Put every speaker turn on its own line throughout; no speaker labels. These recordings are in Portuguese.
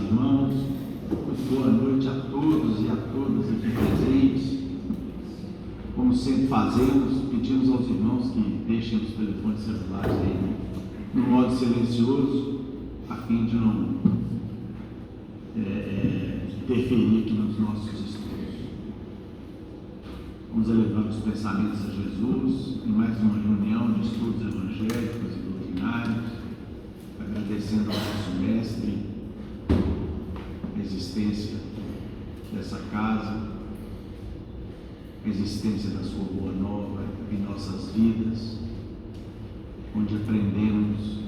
irmãos, muito boa noite a todos e a todas aqui presentes. Como sempre fazemos, pedimos aos irmãos que deixem os telefones celulares aí no modo silencioso, a fim de não interferir aqui nos nossos estudos. Vamos elevando os pensamentos a Jesus em mais uma reunião de estudos evangélicos e doutrinários, agradecendo ao nosso mestre a existência dessa casa, a existência da sua boa nova em nossas vidas, onde aprendemos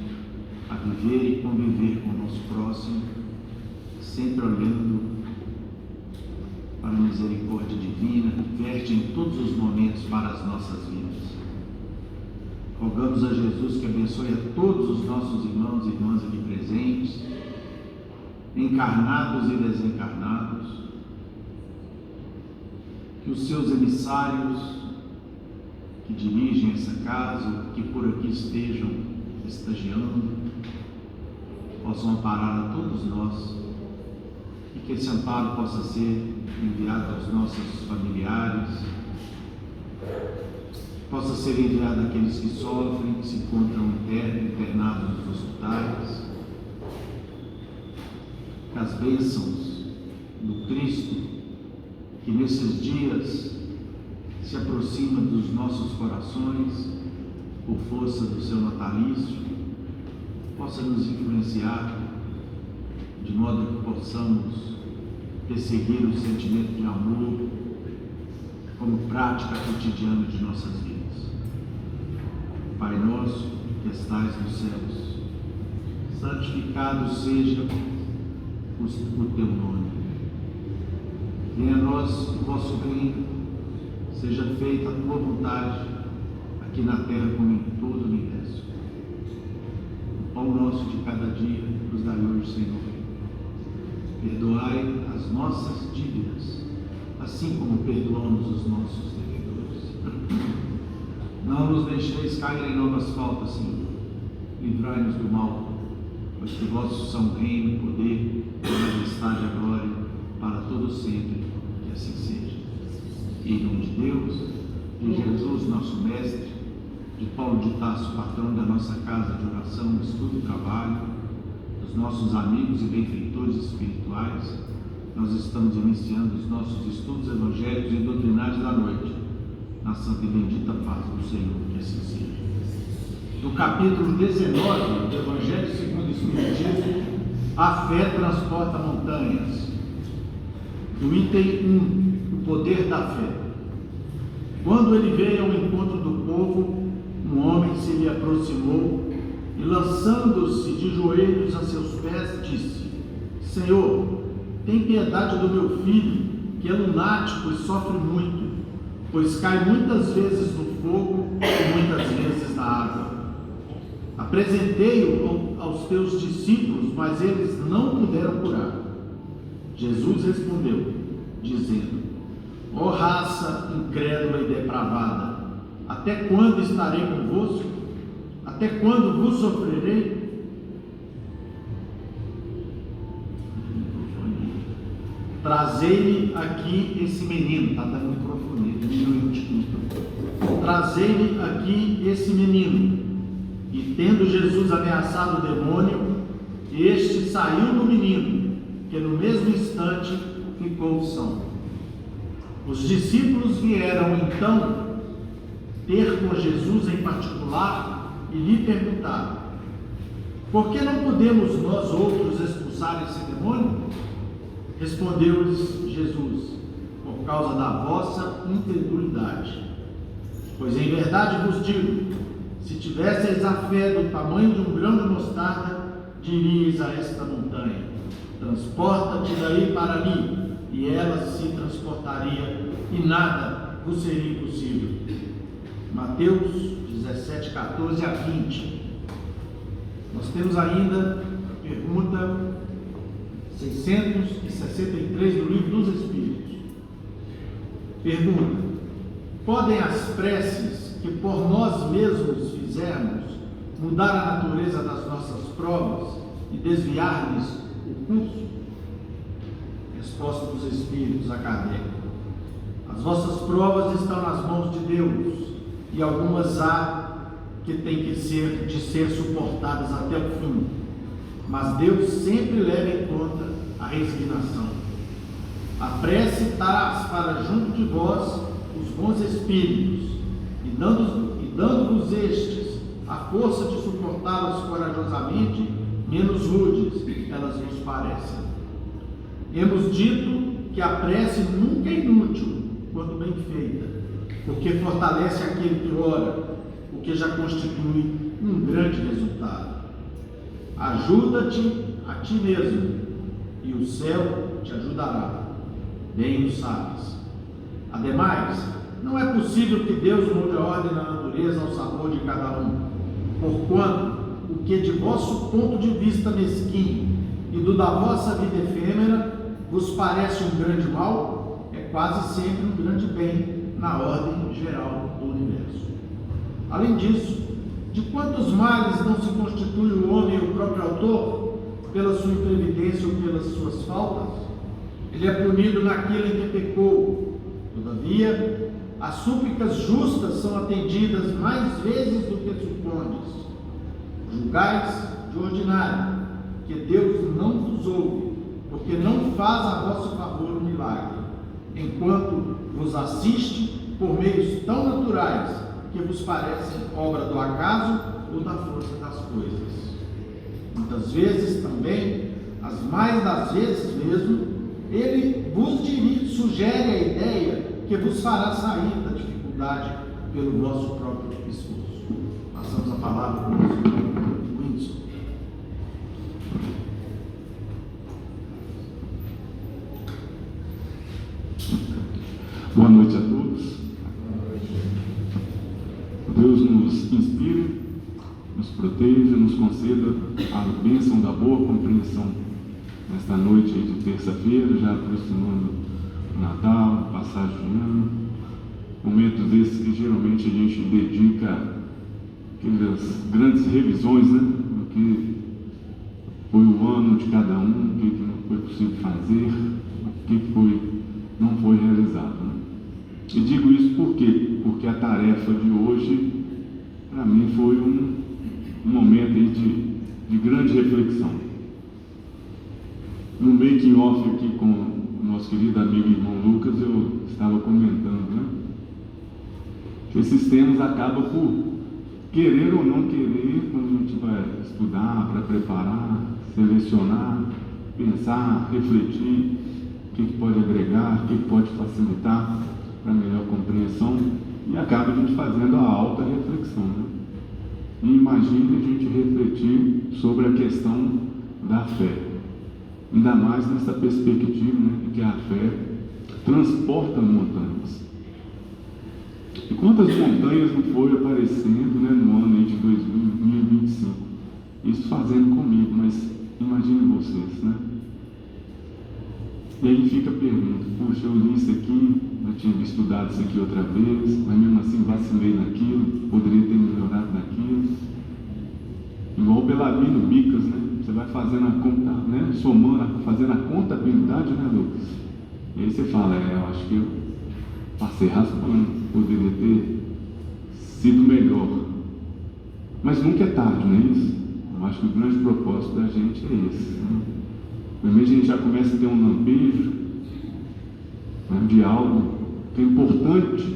a viver e conviver com o nosso próximo, sempre olhando para a misericórdia divina que verte em todos os momentos para as nossas vidas. Rogamos a Jesus que abençoe a todos os nossos irmãos e irmãs aqui presentes, encarnados e desencarnados, que os seus emissários que dirigem essa casa, que por aqui estejam estagiando, possam amparar a todos nós e que esse amparo possa ser enviado aos nossos familiares, possa ser enviado àqueles que sofrem, que se encontram internados nos hospitais, que as bênçãos do Cristo, que nesses dias se aproxima dos nossos corações, por força do seu natalício, possa nos influenciar, de modo que possamos perseguir o sentimento de amor como prática cotidiana de nossas vidas. Pai nosso, que estais nos céus, santificado seja o teu nome. Venha a nós o vosso reino, seja feita a tua vontade, aqui na terra como em todo o universo. O pão nosso de cada dia nos dai hoje, Senhor. Perdoai as nossas dívidas, assim como perdoamos os nossos devedores. Não nos deixeis cair em novas faltas, Senhor. Livrai-nos do mal, pois que vossos são o reino, o poder, a majestade e a glória, para todos sempre, que assim seja. E em nome de Deus, de Jesus, nosso mestre, de Paulo de Tarso, patrão da nossa casa de oração, estudo e trabalho, dos nossos amigos e benfeitores espirituais, nós estamos iniciando os nossos estudos evangélicos e doutrinários da noite, na santa e bendita paz do Senhor, que assim seja. No capítulo 19 do Evangelho segundo o Espiritismo, a fé transporta montanhas. Do item 1, o poder da fé. Quando ele veio ao encontro do povo, um homem se lhe aproximou e, lançando-se de joelhos a seus pés, disse: Senhor, tem piedade do meu filho, que é lunático e sofre muito, pois cai muitas vezes no fogo e muitas vezes na água. Apresentei-o aos teus discípulos, mas eles não puderam curar. Jesus respondeu, dizendo: ó raça incrédula e depravada, até quando estarei convosco? Até quando vos sofrerei? Trazei-me aqui esse menino. Está dando microfone, diminuiu o título. Trazei-me aqui esse menino. E tendo Jesus ameaçado o demônio, este saiu do menino, que no mesmo instante ficou são. Os discípulos vieram então ter com Jesus em particular e lhe perguntaram: por que não podemos nós outros expulsar esse demônio? Respondeu-lhes Jesus: por causa da vossa incredulidade. Pois em verdade vos digo, se tivesseis a fé do tamanho de um grão de mostarda, diríeis a esta montanha: transporta-te daí para ali, e ela se transportaria, e nada vos seria impossível. Mateus 17, 14 a 20. Nós temos ainda a pergunta 663 do Livro dos Espíritos. Pergunta: podem as preces que por nós mesmos fizermos mudar a natureza das nossas provas e desviar-lhes o curso? Resposta dos Espíritos a Kardec: as vossas provas estão nas mãos de Deus, e algumas há que têm de ser suportadas até o fim, mas Deus sempre leva em conta a resignação. A prece traz para junto de vós os bons espíritos, e dando-vos estes a força de suportá-las corajosamente, menos rudes elas vos parecem. Hemos dito que a prece nunca é inútil quando bem feita, porque fortalece aquele que ora, o que já constitui um grande resultado. Ajuda-te a ti mesmo, e o céu te ajudará. Bem o sabes. Ademais, não é possível que Deus mude a ordem da natureza ao sabor de cada um, porquanto o que de vosso ponto de vista mesquinho e do da vossa vida efêmera vos parece um grande mal, é quase sempre um grande bem na ordem geral do universo. Além disso, de quantos males não se constitui o homem o próprio autor, pela sua imprevidência ou pelas suas faltas? Ele é punido naquilo em que pecou. Todavia, as súplicas justas são atendidas mais vezes do que supondes. Julgais de ordinário que Deus não vos ouve, porque não faz a vosso favor um milagre, enquanto vos assiste por meios tão naturais que vos parecem obra do acaso ou da força das coisas. Muitas vezes também, as mais das vezes mesmo, ele vos sugere a ideia que vos fará sair da dificuldade pelo vosso próprio esforço. Passamos a palavra para o nosso irmão Whindersson.
Boa noite a todos. Deus nos inspire, nos proteja, nos conceda a bênção da boa compreensão nesta noite aí de terça-feira, já aproximando o Natal, passagem de ano, momentos esses que geralmente a gente dedica aquelas grandes revisões, né, do que foi o ano de cada um, o que não foi possível fazer, o que não foi realizado, né? E digo isso por quê? Porque a tarefa de hoje, para mim, foi um momento aí de grande reflexão. No making off aqui com o nosso querido amigo irmão Lucas, eu estava comentando, né, que esses temas acabam por querer ou não querer, quando a gente vai estudar, para preparar, selecionar, pensar, refletir, o que pode agregar, o que pode facilitar para melhor compreensão, e acaba a gente fazendo a alta reflexão, né? E imagine a gente refletir sobre a questão da fé. Ainda mais nessa perspectiva, né, de que a fé transporta montanhas. E quantas montanhas não foram aparecendo, né, no ano aí de 2025? Isso fazendo comigo, mas imagine vocês, né? E aí fica a pergunta: puxa, eu li isso aqui, eu tinha estudado isso aqui outra vez, mas mesmo assim vacilei naquilo, poderia ter melhorado naquilo. Igual o Belarmino Bicas, né? Você vai fazendo a conta, né? Somando, fazendo a contabilidade, né, Lucas? E aí você fala: eu acho que eu passei raspando, poderia ter sido melhor. Mas nunca é tarde, não é isso? Eu acho que o grande propósito da gente é esse, né? Primeiro a gente já começa a ter um lampejo, né, de algo que é importante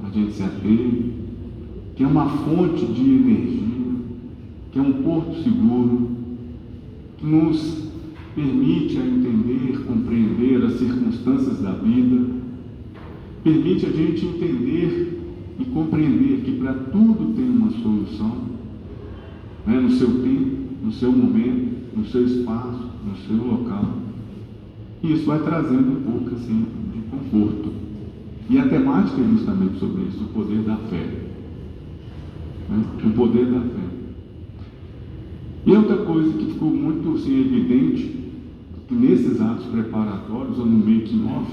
a gente se ater, que é uma fonte de energia, que é um porto seguro, que nos permite a entender, compreender as circunstâncias da vida, permite a gente entender e compreender que para tudo tem uma solução, né, no seu tempo, no seu momento, no seu espaço, no seu local. E isso vai trazendo um pouco assim de conforto. E a temática é justamente sobre isso, o poder da fé, né? O poder da fé. E outra coisa que ficou muito assim, evidente, que nesses atos preparatórios ou no making off,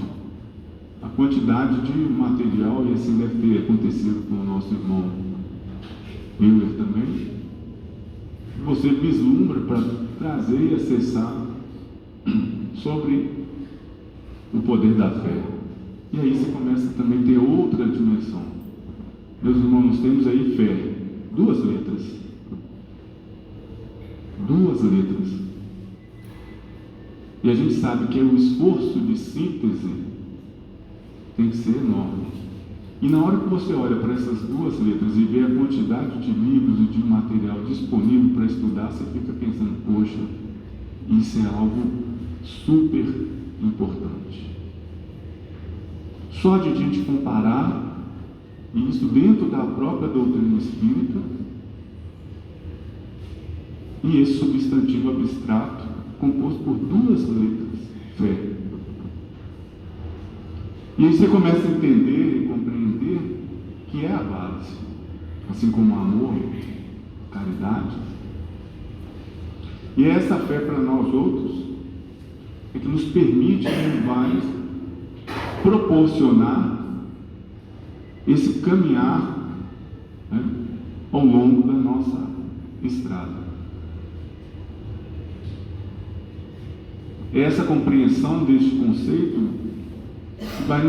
a quantidade de material, e assim deve ter acontecido com o nosso irmão Miller também, você vislumbra para trazer e acessar sobre o poder da fé. E aí você começa também a ter outra dimensão. Meus irmãos, nós temos aí fé, 2 letras. 2 letras. E a gente sabe que o esforço de síntese tem que ser enorme. E na hora que você olha para essas 2 letras e vê a quantidade de livros e de material disponível para estudar, você fica pensando, poxa, isso é algo super importante. Só de a gente comparar isso dentro da própria doutrina espírita e esse substantivo abstrato composto por 2 letras, fé. E aí você começa a entender e compreender que é a base, assim como amor, caridade. E essa fé para nós outros é que nos permite e vai proporcionar esse caminhar, né, ao longo da nossa estrada. Essa compreensão deste conceito vai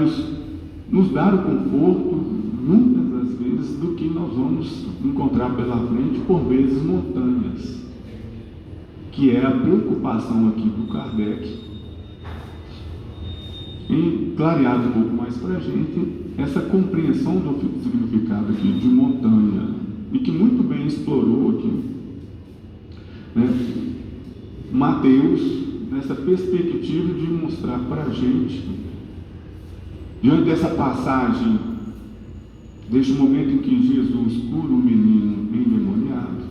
nos dar o conforto, muitas das vezes, do que nós vamos encontrar pela frente, por vezes montanhas, que é a preocupação aqui do Kardec, e clareado um pouco mais para a gente essa compreensão do significado aqui de montanha, e que muito bem explorou aqui, né, Mateus, nessa perspectiva de mostrar para a gente, diante dessa passagem, deste momento em que Jesus cura um menino endemoniado,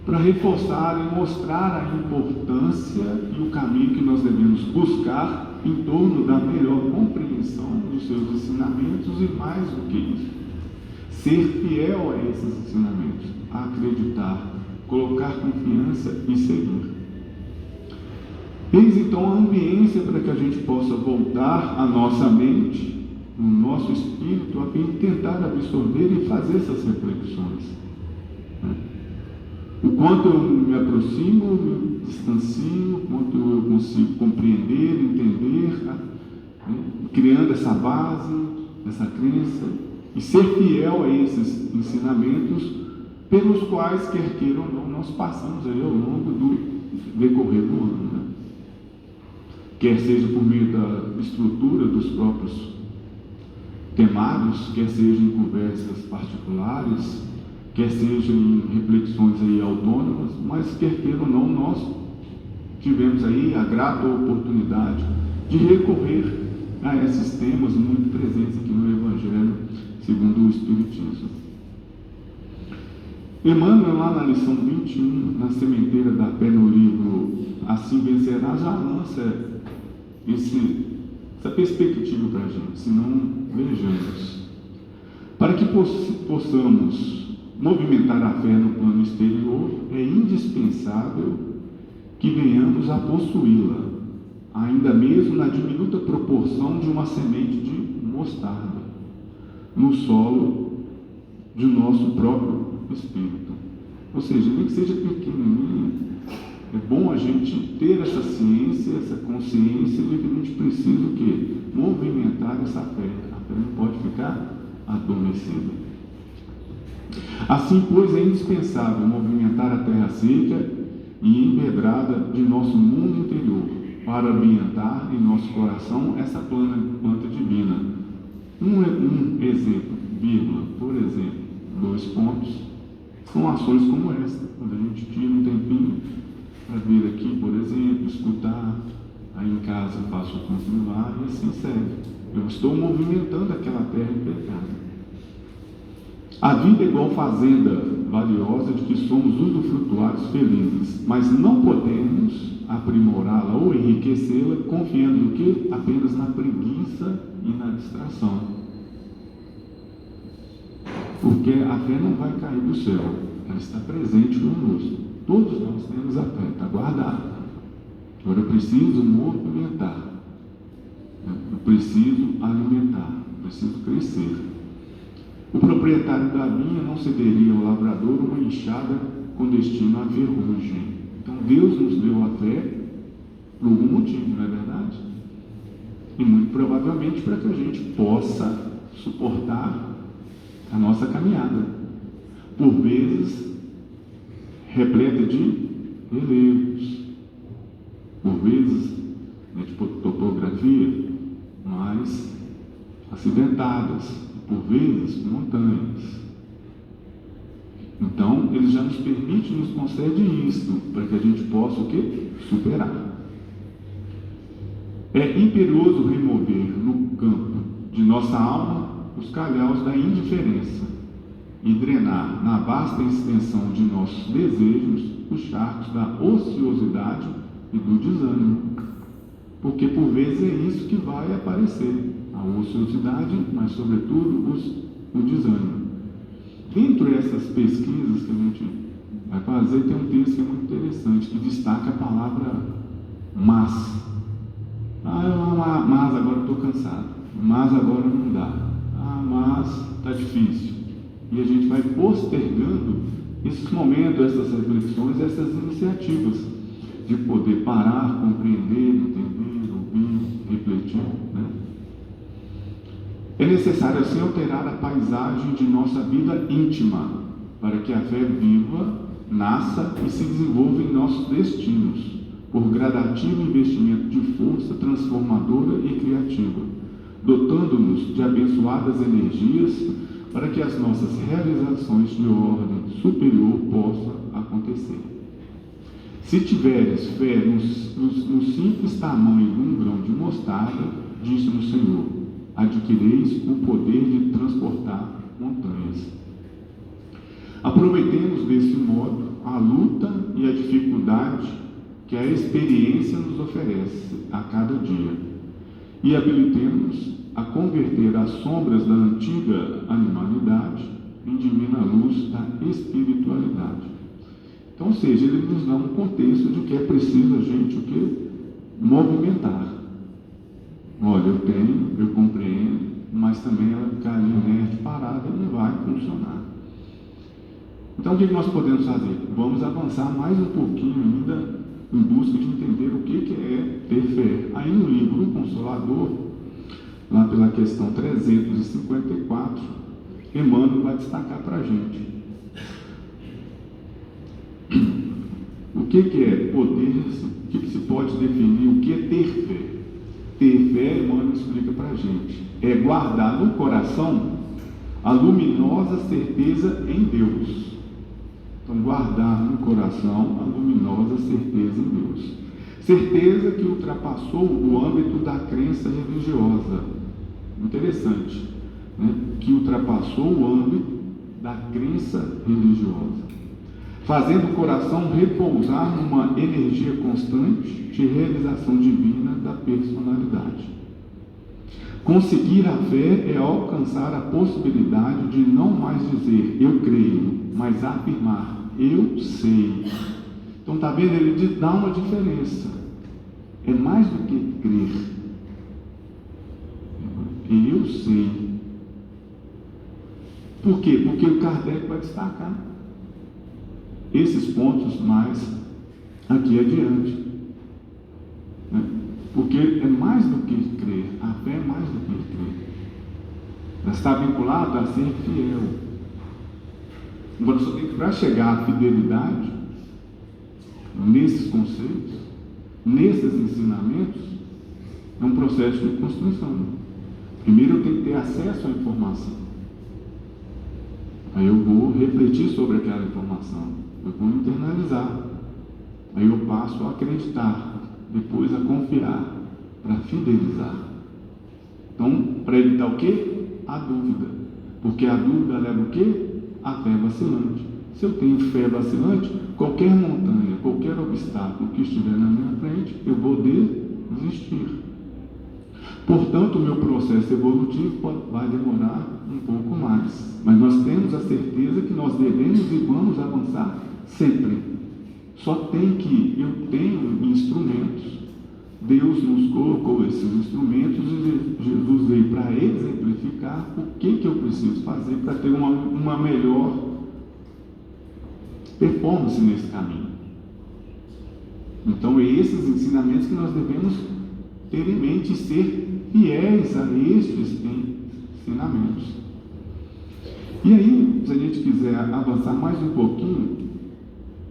para reforçar e mostrar a importância e o caminho que nós devemos buscar em torno da melhor compreensão dos seus ensinamentos e, mais do que isso, ser fiel a esses ensinamentos, acreditar, colocar confiança e seguir. Eis então a ambiência para que a gente possa voltar a nossa mente, o nosso espírito, a fim de tentar absorver e fazer essas reflexões. O quanto eu me aproximo, me distancio, o quanto eu consigo compreender, entender, criando essa base, essa crença, e ser fiel a esses ensinamentos pelos quais, quer queira ou não, nós passamos aí ao longo do decorrer do ano, né? Quer seja por meio da estrutura dos próprios temários, quer seja em conversas particulares, quer seja em reflexões aí autônomas, mas quer queira ou não, nós tivemos aí a grata oportunidade de recorrer a esses temas muito presentes aqui no Evangelho segundo o Espiritismo. Emmanuel, lá na lição 21, na sementeira da fé, no livro Assim Vencerás, já lança essa perspectiva para a gente. Se não, vejamos. Para que possamos movimentar a fé no plano exterior, é indispensável que venhamos a possuí-la, ainda mesmo na diminuta proporção de uma semente de mostarda, no solo de nosso próprio espírito. Ou seja, nem que seja pequenininha, é bom a gente ter essa ciência, essa consciência de que a gente precisa o quê? Movimentar essa fé. A fé não pode ficar adormecida. Assim, pois, é indispensável movimentar a terra seca e empedrada de nosso mundo interior, para ambientar em nosso coração essa planta divina. Um exemplo, vírgula, por exemplo, 2 pontos, são ações como essa, quando a gente tira um tempinho para vir aqui, por exemplo, escutar, aí em casa faço o continuar e assim segue. Eu estou movimentando aquela terra empedrada. A vida é igual fazenda valiosa de que somos usufrutuários felizes, mas não podemos aprimorá-la ou enriquecê-la confiando no que? Apenas na preguiça e na distração. Porque a fé não vai cair do céu, ela está presente conosco. Todos nós temos a fé, está guardada. Agora eu preciso movimentar, eu preciso alimentar, eu preciso crescer. O proprietário da vinha não cederia ao lavrador uma enxada com destino à ferrugem. Então Deus nos deu a fé por algum motivo, não é verdade? E muito provavelmente para que a gente possa suportar a nossa caminhada, por vezes repleta de relevos, por vezes de topografia mais acidentadas, por vezes montanhas. Então, ele já nos permite, nos concede isto, para que a gente possa o quê? Superar. É imperioso remover no campo de nossa alma os calhaus da indiferença e drenar na vasta extensão de nossos desejos os charcos da ociosidade e do desânimo. Porque por vezes é isso que vai aparecer, a ociosidade, mas sobretudo o desânimo. Dentro dessas pesquisas que a gente vai fazer, tem um texto que é muito interessante, que destaca a palavra mas. Mas agora estou cansado, mas agora não dá, mas está difícil. E a gente vai postergando esses momentos, essas reflexões, essas iniciativas de poder parar, compreender, entender, ouvir, refletir, né? É necessário assim alterar a paisagem de nossa vida íntima, para que a fé viva, nasça e se desenvolva em nossos destinos, por gradativo investimento de força transformadora e criativa, dotando-nos de abençoadas energias para que as nossas realizações de ordem superior possam acontecer. Se tiveres fé no simples tamanho de um grão de mostarda, disse-nos o Senhor, adquireis o poder de transportar montanhas. Aproveitemos desse modo a luta e a dificuldade que a experiência nos oferece a cada dia e habilitemos-nos a converter as sombras da antiga animalidade em divina luz da espiritualidade. Então, ou seja, ele nos dá um contexto de que é preciso a gente o quê? Movimentar. Olha, eu tenho, eu compreendo, mas também ela ficar ali inerte, parada, não vai funcionar. Então, o que nós podemos fazer? Vamos avançar mais um pouquinho ainda em busca de entender o que é ter fé. Aí no livro O Consolador, lá pela questão 354, Emmanuel vai destacar para a gente o que é poder, o que se pode definir, o que é ter fé. Ter fé, Emmanuel explica para a gente, é guardar no coração a luminosa certeza em Deus. Então, guardar no coração a luminosa certeza em Deus. Certeza que ultrapassou o âmbito da crença religiosa. Interessante, né? Que ultrapassou o âmbito da crença religiosa, fazendo o coração repousar numa energia constante de realização divina da personalidade. Conseguir a fé é alcançar a possibilidade de não mais dizer eu creio, mas afirmar eu sei. Então está vendo? Ele dá uma diferença. É mais do que crer. Eu sei. Por quê? Porque o Kardec vai destacar esses pontos mais aqui adiante. Porque é mais do que crer. A fé é mais do que crer. Ela está vinculada a ser fiel. Agora, só tem que, para chegar à fidelidade, nesses conceitos, nesses ensinamentos, é um processo de construção. Primeiro eu tenho que ter acesso à informação. Aí eu vou refletir sobre aquela informação. Eu vou internalizar. Aí eu passo a acreditar. Depois a confiar. Para fidelizar. Então, para evitar o quê? A dúvida. Porque a dúvida leva o quê? A fé vacilante. Se eu tenho fé vacilante, qualquer montanha, qualquer obstáculo que estiver na minha frente, eu vou desistir. Portanto, o meu processo evolutivo vai demorar um pouco mais. Mas nós temos a certeza que nós devemos e vamos avançar sempre. Só tem que, eu tenho instrumentos. Deus nos colocou esses instrumentos e Jesus veio para exemplificar o que eu preciso fazer para ter uma melhor performance nesse caminho. Então, é esses ensinamentos que nós devemos ter em mente e ser fiéis a estes ensinamentos. E aí, se a gente quiser avançar mais um pouquinho,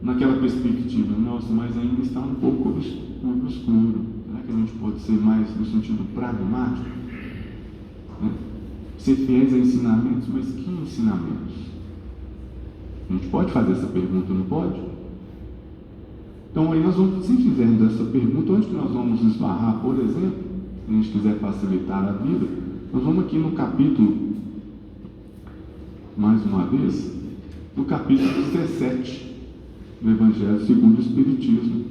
naquela perspectiva, nossa, mas ainda está um pouco obscuro. Será que a gente pode ser mais no sentido pragmático? Né? Ser fiéis a ensinamentos, mas que ensinamentos? A gente pode fazer essa pergunta, não pode? Então aí nós vamos, se fizermos essa pergunta, onde que nós vamos esbarrar, por exemplo, se a gente quiser facilitar a vida, nós vamos aqui no capítulo, mais uma vez, no capítulo 17 do Evangelho segundo o Espiritismo,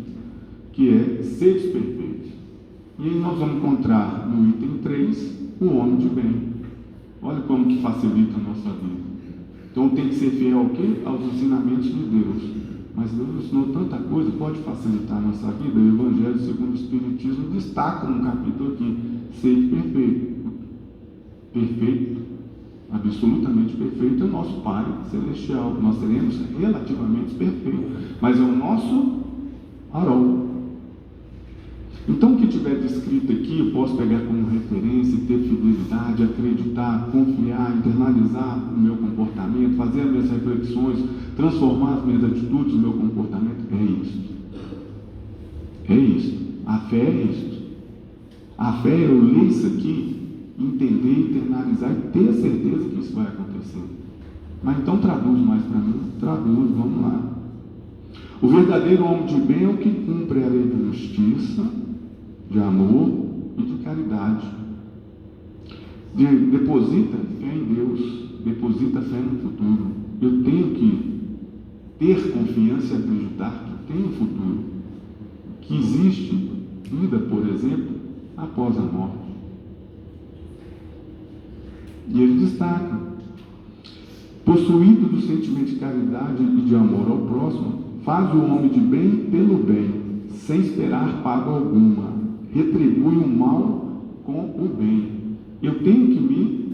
que é seres perfeitos. E aí nós vamos encontrar no item 3 o homem de bem. Olha como que facilita a nossa vida. Então tem que ser fiel ao quê? Aos ensinamentos de Deus. Mas Deus ensinou tanta coisa, pode facilitar a nossa vida. O Evangelho segundo o Espiritismo destaca num capítulo aqui, ser perfeito. Perfeito, absolutamente perfeito, é o nosso Pai Celestial. Nós seremos relativamente perfeitos, mas é o nosso farol. Então o que tiver descrito aqui, eu posso pegar como referência, ter fidelidade, acreditar, confiar, internalizar o meu comportamento, fazer as minhas reflexões, transformar as minhas atitudes, o meu comportamento. É isso. É isso. A fé é isso. A fé é eu ler isso aqui, entender, internalizar e ter a certeza que isso vai acontecer. Mas então traduz mais para mim? Traduz, vamos lá. O verdadeiro homem de bem é o que cumpre a lei de justiça, de amor e de caridade. Deposita fé em Deus, deposita fé no futuro. Eu tenho que ter confiança e acreditar que tem um futuro, que existe vida, por exemplo, após a morte. E ele destaca: possuído do sentimento de caridade e de amor ao próximo, faz o homem de bem pelo bem, sem esperar paga alguma, retribui o mal com o bem. Eu tenho que me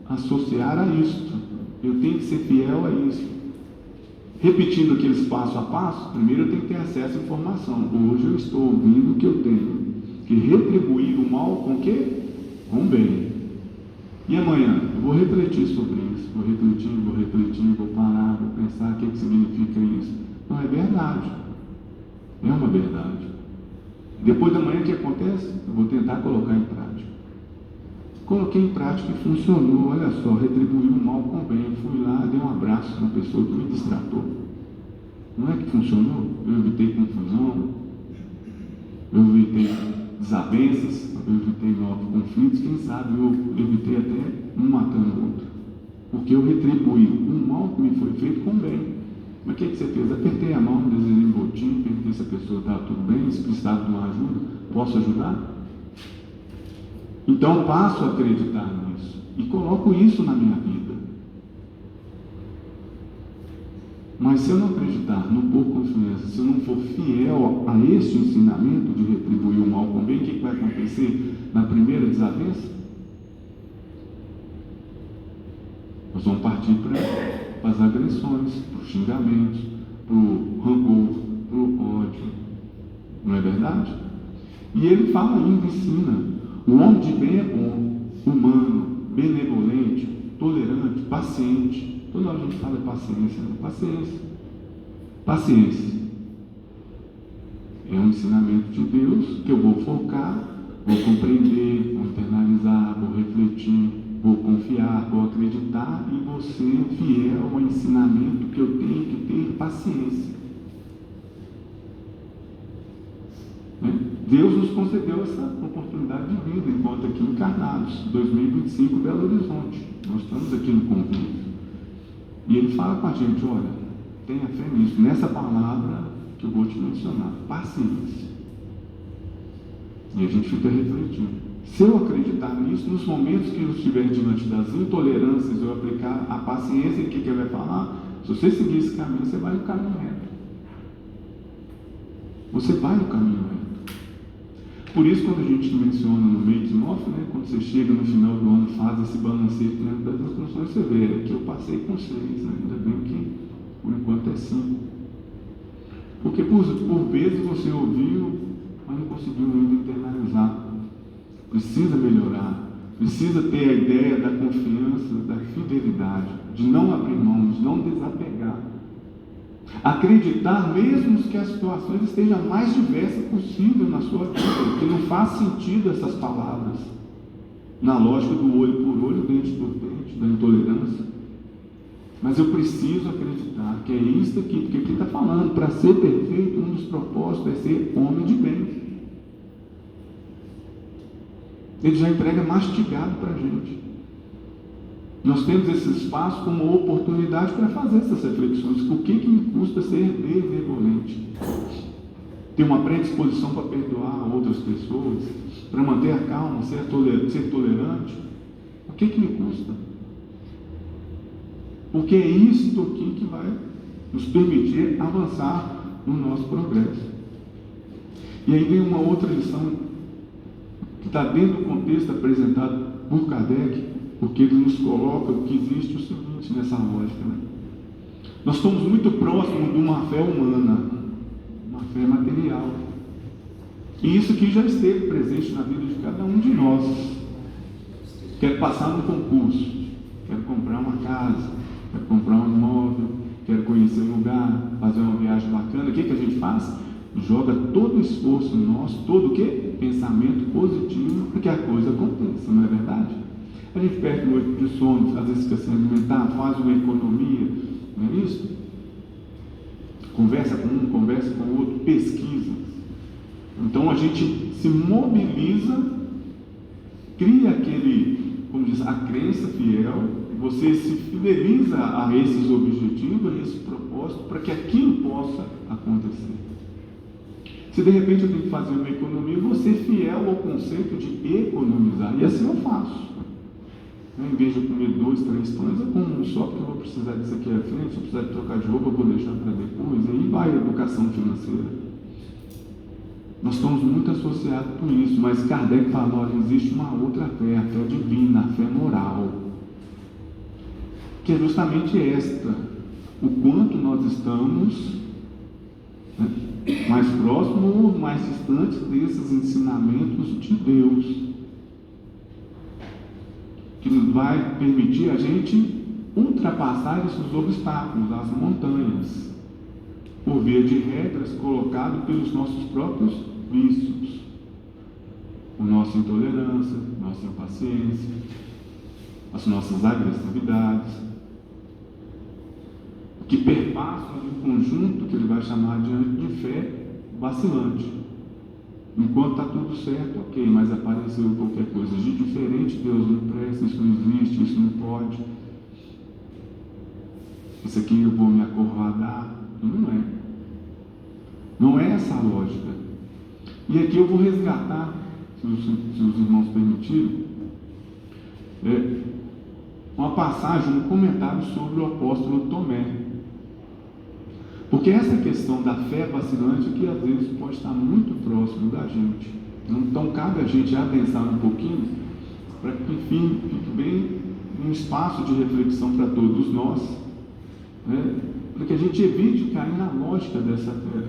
associar a isto, eu tenho que ser fiel a isso. Repetindo aqueles passo a passo, primeiro eu tenho que ter acesso à informação. Hoje eu estou ouvindo que eu tenho que retribuir o mal com o quê? Com o bem. E amanhã eu vou refletir sobre isso, vou parar, vou pensar o que significa isso. Não é verdade, é uma verdade. Depois da manhã o que acontece? Eu vou tentar colocar em prática. Coloquei em prática e funcionou, olha só, retribuí o mal com o bem. Eu fui lá, dei um abraço na pessoa que me distratou. Não é que funcionou? Eu evitei confusão, eu evitei desavenças, eu evitei novos conflitos, quem sabe eu evitei até um matando o outro. Porque eu retribuí o mal que me foi feito com o bem. Mas o que você fez? Apertei a mão, desenhei um botinho, perguntei se a pessoa estava tudo bem, se precisava de uma ajuda, posso ajudar? Então passo a acreditar nisso e coloco isso na minha vida. Mas se eu não acreditar, não pôr confiança, se eu não for fiel a este ensinamento de retribuir o mal com o bem, o que vai acontecer na primeira desavença? Nós vamos partir para as agressões, para os xingamentos, para o rancor, para o ódio. Não é verdade? E ele fala ainda, ensina: o homem de bem é bom, humano, benevolente, tolerante, paciente. Toda hora a gente fala de paciência, né? Paciência. Paciência. É um ensinamento de Deus que eu vou focar, vou compreender, vou internalizar, vou refletir, vou confiar, vou acreditar e vou ser fiel ao ensinamento que eu tenho que ter paciência. Deus nos concedeu essa oportunidade de vida enquanto aqui encarnados. 2025, Belo Horizonte. Nós estamos aqui no convívio. E ele fala com a gente: olha, tenha fé nisso, nessa palavra que eu vou te mencionar, paciência. E a gente fica refletindo. Se eu acreditar nisso, nos momentos que eu estiver diante das intolerâncias, eu aplicar a paciência, o que ele vai falar? Se você seguir esse caminho, você vai no caminho reto. Você vai no caminho reto. Por isso, quando a gente menciona no making off, né, quando você chega no final do ano, faz esse balanceio dentro das instruções, você vê que eu passei com 6, né? Ainda bem que por enquanto é 5. Porque por vezes você ouviu, mas não conseguiu ainda internalizar. precisa melhorar, precisa ter a ideia da confiança, da fidelidade, de não abrir mão, de não desapegar. Acreditar mesmo que as situações estejam a mais diversas possível na sua vida, porque não faz sentido essas palavras, na lógica do olho por olho, dente por dente, da intolerância. Mas eu preciso acreditar que é isso aqui, porque aqui está falando, para ser perfeito, um dos propósitos é ser homem de bem. Ele já entrega mastigado para a gente. Nós temos esse espaço como oportunidade para fazer essas reflexões. O que me custa ser benevolente? Ter uma predisposição para perdoar outras pessoas, para manter a calma, ser tolerante. O que me custa? Porque é isto aqui que vai nos permitir avançar no nosso progresso. E aí vem uma outra lição que está dentro do contexto apresentado por Kardec, porque ele nos coloca que existe o seguinte nessa lógica, né? Nós estamos muito próximos de uma fé humana, uma fé material. E isso aqui já esteve presente na vida de cada um de nós. Quero passar no concurso, quero comprar uma casa, quero comprar um imóvel, quero conhecer um lugar, fazer uma viagem bacana. O que a gente faz? Joga todo o esforço nosso, todo o quê? Pensamento positivo para que a coisa aconteça, não é verdade? A gente perde noite de sono, às vezes fica sem alimentar, faz uma economia, não é isso? Conversa com um, conversa com o outro, pesquisa. Então a gente se mobiliza, cria como diz, a crença fiel, você se fideliza a esses objetivos, a esse propósito, para que aquilo possa acontecer. Se de repente eu tenho que fazer uma economia, você é fiel ao conceito de economizar, e assim eu faço. Em vez de comer 2, 3 pães, eu como um só, porque eu vou precisar disso aqui à frente, se eu precisar de trocar de roupa, eu vou deixar para depois, aí vai a educação financeira. Nós estamos muito associados com isso, mas Kardec fala, olha, existe uma outra fé, a fé divina, a fé moral, que é justamente esta, o quanto nós estamos mais próximos ou mais distantes desses ensinamentos de Deus, que vai permitir a gente ultrapassar esses obstáculos, as montanhas, por via de regras colocadas pelos nossos próprios vícios, a nossa intolerância, nossa impaciência, as nossas agressividades, que perpassam um conjunto que ele vai chamar de fé vacilante. Enquanto está tudo certo, ok, mas apareceu qualquer coisa de diferente, Deus não presta, isso não existe, isso não pode, isso aqui eu vou me acovardar. Não é essa a lógica. E aqui eu vou resgatar, se os irmãos permitirem, uma passagem, um comentário sobre o apóstolo Tomé. Porque essa questão da fé vacilante que às vezes pode estar muito próximo da gente. Então cabe a gente adensar um pouquinho para que, enfim, fique bem um espaço de reflexão para todos nós, né? Para que a gente evite cair na lógica dessa fé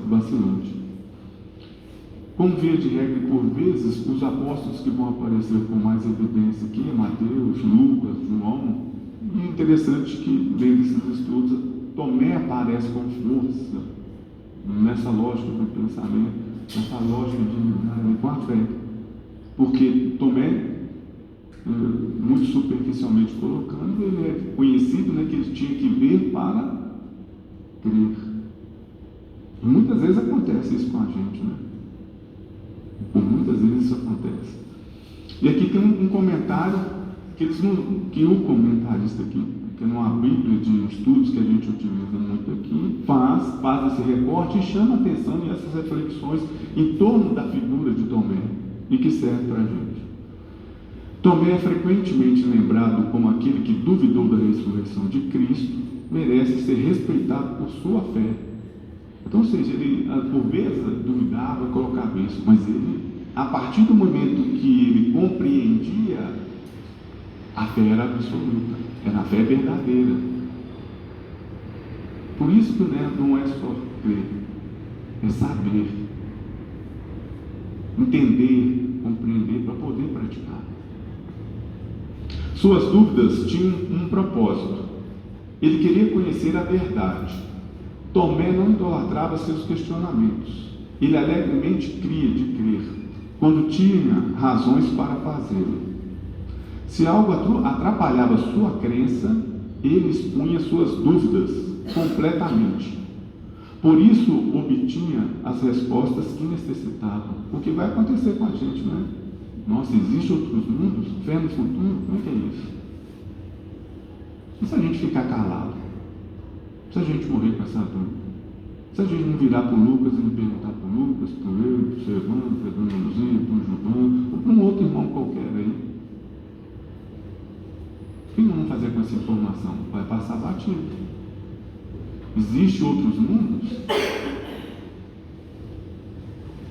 vacilante. Como via de regra, por vezes, os apóstolos que vão aparecer com mais evidência aqui, Mateus, Lucas, João, e é interessante que, dentro desses estudos, Tomé aparece com força nessa lógica do pensamento, nessa lógica de com a fé. Porque Tomé, muito superficialmente colocando, ele é conhecido, né, que ele tinha que ver para crer. E muitas vezes acontece isso com a gente, né? Por muitas vezes isso acontece. E aqui tem um comentário que o comentarista aqui, que numa Bíblia de estudos que a gente utiliza muito aqui, faz esse recorte e chama atenção nessas reflexões em torno da figura de Tomé e que serve para a gente. Tomé é frequentemente lembrado como aquele que duvidou da ressurreição de Cristo, merece ser respeitado por sua fé. Então, ou seja, ele por vezes duvidava, colocava isso, mas ele, a partir do momento que ele compreendia, a fé era absoluta, era a fé verdadeira. Por isso que não é só crer, é saber, entender compreender, para poder praticar. Suas dúvidas tinham um propósito. Ele queria conhecer a verdade. Tomé não idolatrava seus questionamentos. Ele alegremente cria de crer, quando tinha razões para fazê-lo. Se algo atrapalhava sua crença, ele expunha suas dúvidas completamente. Por isso, obtinha as respostas que necessitava. O que vai acontecer com a gente, né? Nossa, existem outros mundos? Fé no futuro? Como é que é isso? E se a gente ficar calado? Se a gente morrer com essa dúvida? Se a gente não virar para o Lucas e não perguntar para o Lucas, para o eu, para o seu irmão, para a dona Luzia, para o Gilvan, ou para um outro irmão qualquer aí? O que nós vamos fazer com essa informação? Vai passar batido. Existem outros mundos?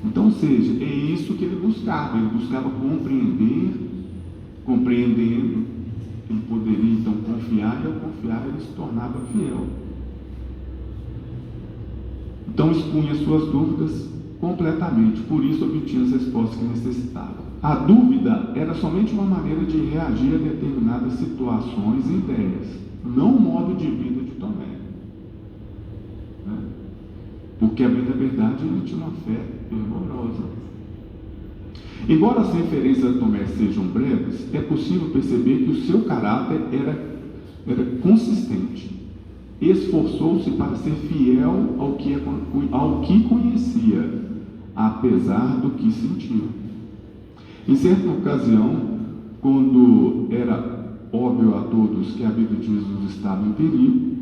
Então, ou seja, é isso que ele buscava. Ele buscava compreender, compreendendo, ele poderia então confiar, e ao confiar ele se tornava fiel. Então expunha suas dúvidas completamente, por isso obtinha as respostas que necessitava. A dúvida era somente uma maneira de reagir a determinadas situações e ideias, não o modo de vida de Tomé. Porque, a bem da verdade, ele tinha uma fé fervorosa. Embora as referências a Tomé sejam breves, é possível perceber que o seu caráter era consistente. Esforçou-se para ser fiel ao que conhecia, apesar do que sentia. Em certa ocasião, quando era óbvio a todos que a vida de Jesus estava em perigo,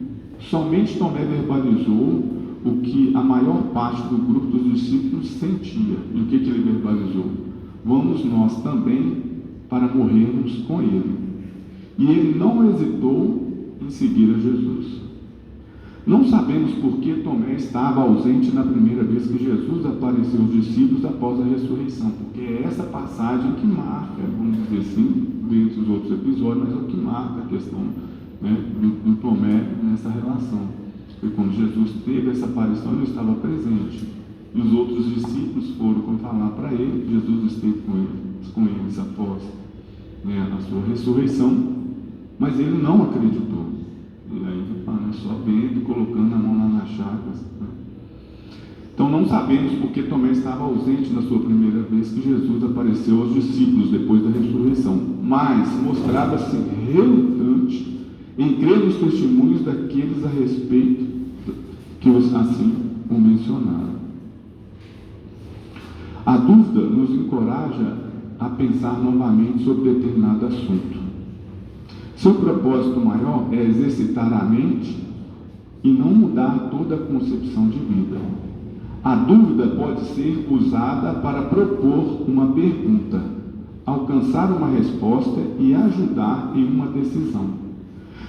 somente Tomé verbalizou o que a maior parte do grupo dos discípulos sentia. E o que ele verbalizou? Vamos nós também para morrermos com ele. E ele não hesitou em seguir a Jesus. Não sabemos por que Tomé estava ausente na primeira vez que Jesus apareceu aos discípulos após a ressurreição, porque é essa passagem que marca, vamos dizer assim, dentre os outros episódios, mas é o que marca a questão, né, do Tomé nessa relação. Foi quando Jesus teve essa aparição, ele estava presente. E os outros discípulos foram falar para ele, Jesus esteve com eles após, né, a sua ressurreição, mas ele não acreditou. Ele ainda só vendo e colocando a mão lá nas chagas. Né? Então não sabemos porque Tomé estava ausente na sua primeira vez que Jesus apareceu aos discípulos depois da ressurreição, mas mostrava-se relutante em crer nos testemunhos daqueles a respeito que assim o mencionaram. A dúvida nos encoraja a pensar novamente sobre determinado assunto. Seu propósito maior é exercitar a mente e não mudar toda a concepção de vida. A dúvida pode ser usada para propor uma pergunta, alcançar uma resposta e ajudar em uma decisão,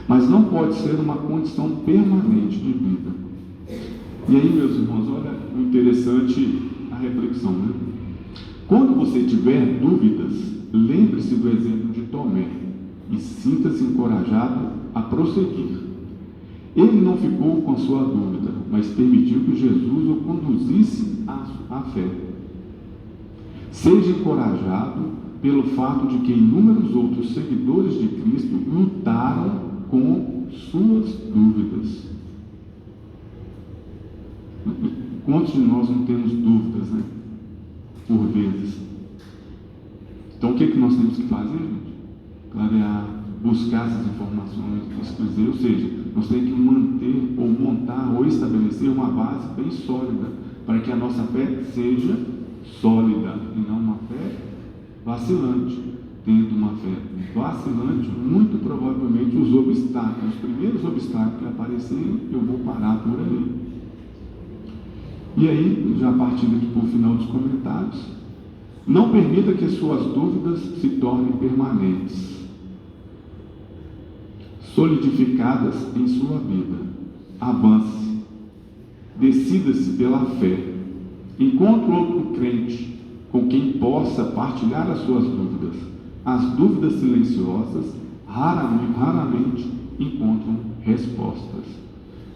mas não pode ser uma condição permanente de vida. E aí, meus irmãos, olha o interessante a reflexão, né? Quando você tiver dúvidas, lembre-se do exemplo de Tomé e sinta-se encorajado a prosseguir. Ele não ficou com a sua dúvida, mas permitiu que Jesus o conduzisse à fé. Seja encorajado pelo fato de que inúmeros outros seguidores de Cristo lutaram com suas dúvidas. Quantos de nós não temos dúvidas, né? Por vezes. Então o que nós temos que fazer, gente? Clarear, buscar essas informações, ou seja, nós temos que manter, ou montar, ou estabelecer uma base bem sólida, para que a nossa fé seja sólida, e não uma fé vacilante. Tendo uma fé vacilante, muito provavelmente os primeiros obstáculos que aparecerem, eu vou parar por ali. E aí, já partindo aqui para o final dos comentários, não permita que suas dúvidas se tornem permanentes, solidificadas em sua vida. Avance, decida-se pela fé, encontre outro crente com quem possa partilhar as suas dúvidas. As dúvidas silenciosas raramente encontram respostas.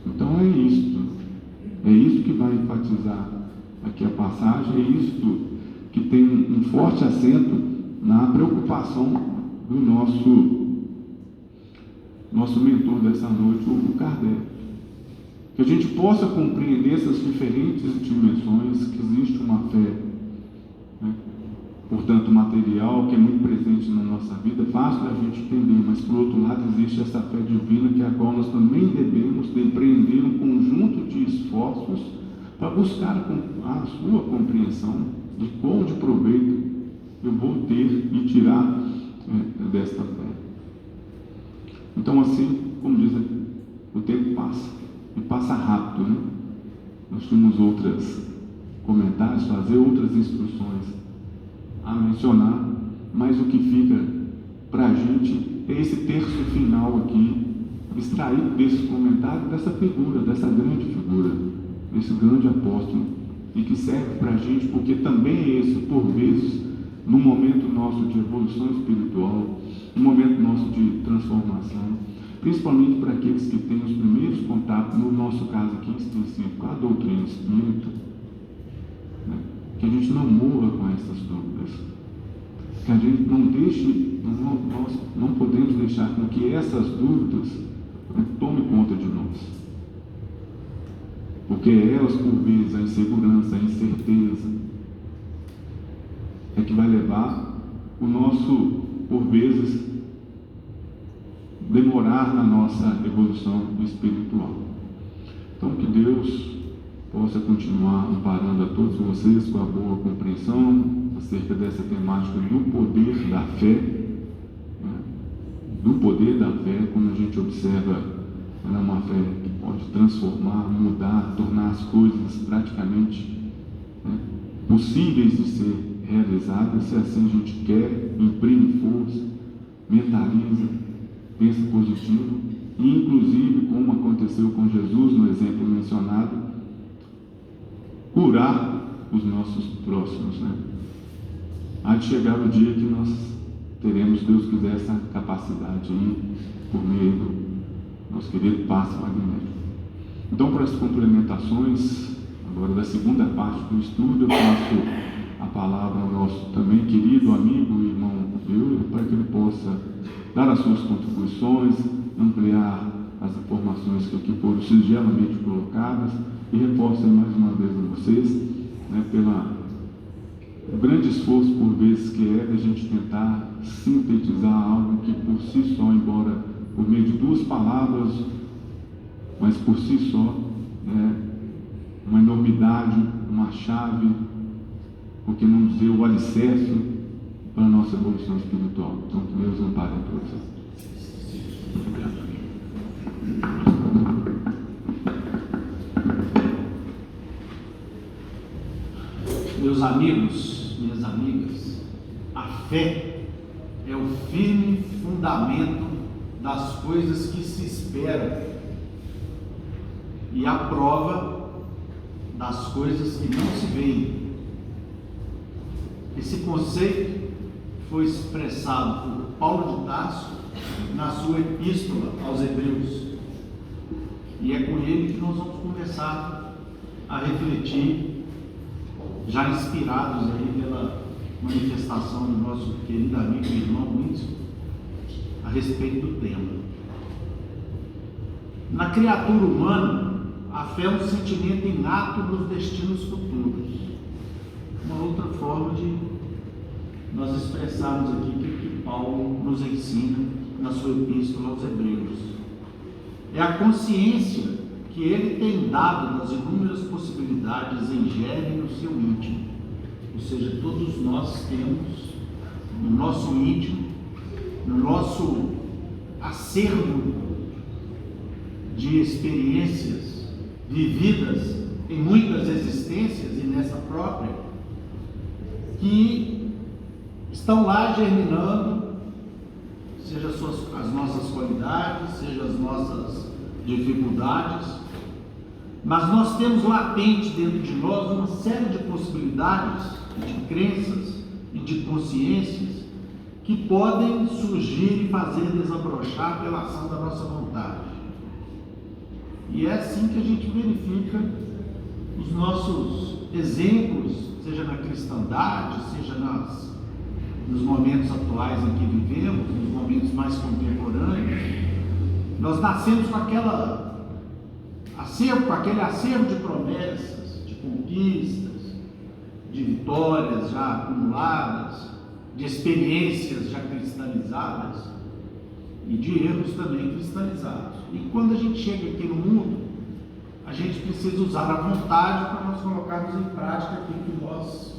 Então é isso que vai enfatizar aqui a passagem, é isto que tem um forte acento na preocupação do nosso mentor dessa noite, o Kardec. Que a gente possa compreender essas diferentes dimensões, que existe uma fé, né, portanto material, que é muito presente na nossa vida, fácil da gente entender, mas por outro lado existe essa fé divina, que é a qual nós também devemos empreender um conjunto de esforços para buscar a sua compreensão de qual de proveito eu vou ter e tirar desta fé. Então, assim, como diz, o tempo passa, e passa rápido, né? Nós tínhamos outros comentários, fazer outras instruções a mencionar, mas o que fica para a gente é esse terço final aqui, extraído desse comentário, dessa figura, dessa grande figura, desse grande apóstolo, e que serve para a gente, porque também é esse, por vezes, no momento nosso de evolução espiritual, no momento nosso de transformação, principalmente para aqueles que têm os primeiros contatos, no nosso caso aqui em específico, a doutrina espírita, né? Que a gente não morra com essas dúvidas, que a gente não deixe, nós não podemos deixar com que essas dúvidas, né, tomem conta de nós, porque elas, por vezes, a insegurança, a incerteza, é que vai levar o nosso, por vezes, demorar na nossa evolução espiritual. Então, que Deus possa continuar amparando a todos vocês com a boa compreensão acerca dessa temática do poder da fé, né? Do poder da fé, como a gente observa, ela é uma fé que pode transformar, mudar, tornar as coisas praticamente, né, possíveis de ser realizadas, se assim a gente quer, imprime força, mentaliza, pensa positivo, e inclusive, como aconteceu com Jesus no exemplo mencionado, curar os nossos próximos, né? Há de chegar o dia que nós teremos, se Deus quiser, essa capacidade aí, por meio do nosso querido passe magnético. Então, para as complementações, agora da segunda parte do estudo, eu passo a palavra ao nosso também querido amigo e irmão Euler, para que ele possa dar as suas contribuições, ampliar as informações que aqui foram singelamente colocadas, e reforço mais uma vez a vocês, né, o grande esforço por vezes que é da gente tentar sintetizar algo que por si só, embora por meio de duas palavras, mas por si só é uma enormidade, uma chave, por que não dizer o alicerce para a nossa evolução espiritual. Então, que Deus ampare a todos. Obrigado.
Meus amigos, minhas amigas, a fé é o firme fundamento das coisas que se esperam e a prova das coisas que não se veem. Esse conceito foi expressado por Paulo de Tarso na sua epístola aos Hebreus, e é com ele que nós vamos começar a refletir, já inspirados aí pela manifestação do nosso querido amigo e irmão Wilson, a respeito do tema. Na criatura humana, a fé é um sentimento inato dos destinos futuros. Uma outra forma de nós expressarmos aqui o que Paulo nos ensina na sua epístola aos Hebreus. É a consciência que ele tem dado das inúmeras possibilidades em germe no seu íntimo. Ou seja, todos nós temos no nosso íntimo, no nosso acervo de experiências vividas em muitas existências e nessa própria, que estão lá germinando, seja as nossas qualidades, seja as nossas dificuldades, mas nós temos latente dentro de nós uma série de possibilidades, de crenças e de consciências que podem surgir e fazer desabrochar pela ação da nossa vontade. E é assim que a gente verifica os nossos exemplos, seja na cristandade, seja nos momentos atuais em que vivemos, nos momentos mais contemporâneos, nós nascemos com aquele acervo de promessas, de conquistas, de vitórias já acumuladas, de experiências já cristalizadas e de erros também cristalizados. E quando a gente chega aqui no mundo, a gente precisa usar a vontade para nós colocarmos em prática aquilo que nós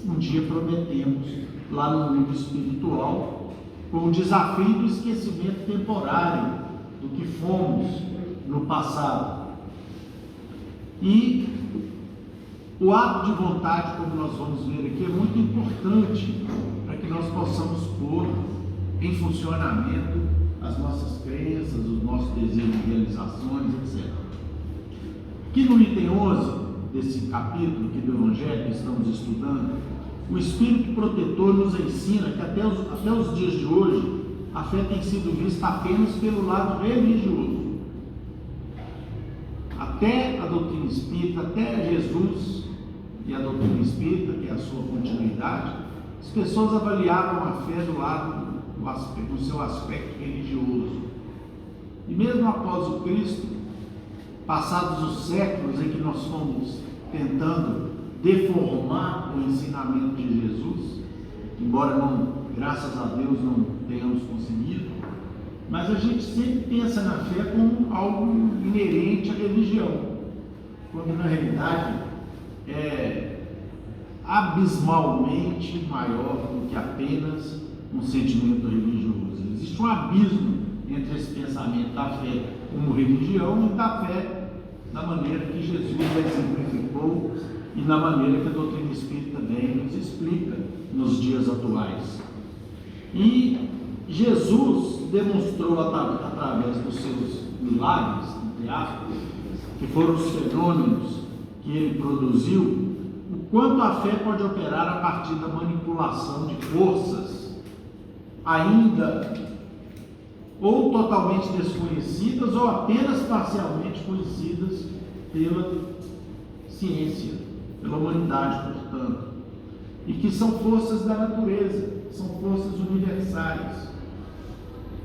um dia prometemos lá no mundo espiritual, com o desafio do esquecimento temporário do que fomos no passado. E o ato de vontade, como nós vamos ver aqui, é muito importante para que nós possamos pôr em funcionamento as nossas crenças, os nossos desejos de realizações, etc. Aqui no item 11 desse capítulo aqui do Evangelho que estamos estudando, o Espírito Protetor nos ensina que até os dias de hoje a fé tem sido vista apenas pelo lado religioso. Até a doutrina espírita, até Jesus e a doutrina espírita, que é a sua continuidade, as pessoas avaliavam a fé do seu aspecto religioso. E mesmo após o Cristo, passados os séculos em que nós fomos tentando deformar o ensinamento de Jesus, embora não, graças a Deus, não tenhamos conseguido, mas a gente sempre pensa na fé como algo inerente à religião, quando na realidade é abismalmente maior do que apenas um sentimento religioso. Existe um abismo entre esse pensamento da fé como religião e da fé da maneira que Jesus exemplificou e na maneira que a doutrina espírita também nos explica nos dias atuais. E Jesus demonstrou através dos seus milagres, entre aspas, que foram os fenômenos que ele produziu, o quanto a fé pode operar a partir da manipulação de forças ainda ou totalmente desconhecidas ou apenas parcialmente conhecidas pela ciência, pela humanidade, portanto, e que são forças da natureza, são forças universais.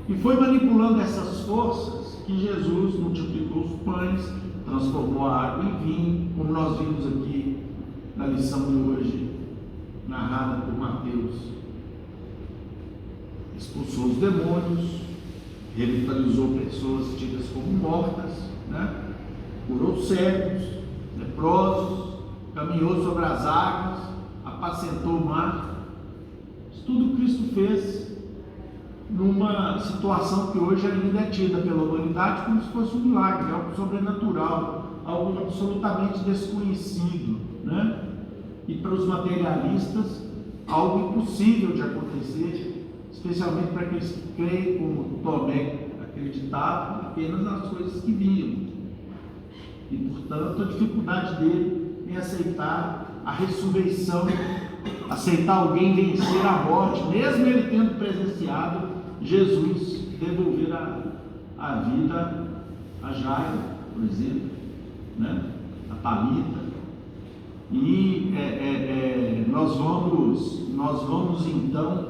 E foi manipulando essas forças que Jesus multiplicou os pães, transformou a água em vinho, como nós vimos aqui na lição de hoje, narrada por Mateus. Expulsou os demônios, revitalizou pessoas tidas como mortas, curou cegos, leprosos, caminhou sobre as águas, apacentou o mar. Isso tudo Cristo fez numa situação que hoje ainda é tida pela humanidade como se fosse um milagre, algo sobrenatural, algo absolutamente desconhecido, E para os materialistas, algo impossível de acontecer, especialmente para aqueles que creem, como Tomé acreditavam apenas nas coisas que viam. E, portanto, a dificuldade dele em aceitar a ressurreição, aceitar alguém vencer a morte, mesmo ele tendo presenciado Jesus devolver a vida a Jairo, por exemplo, a Talita. E nós vamos então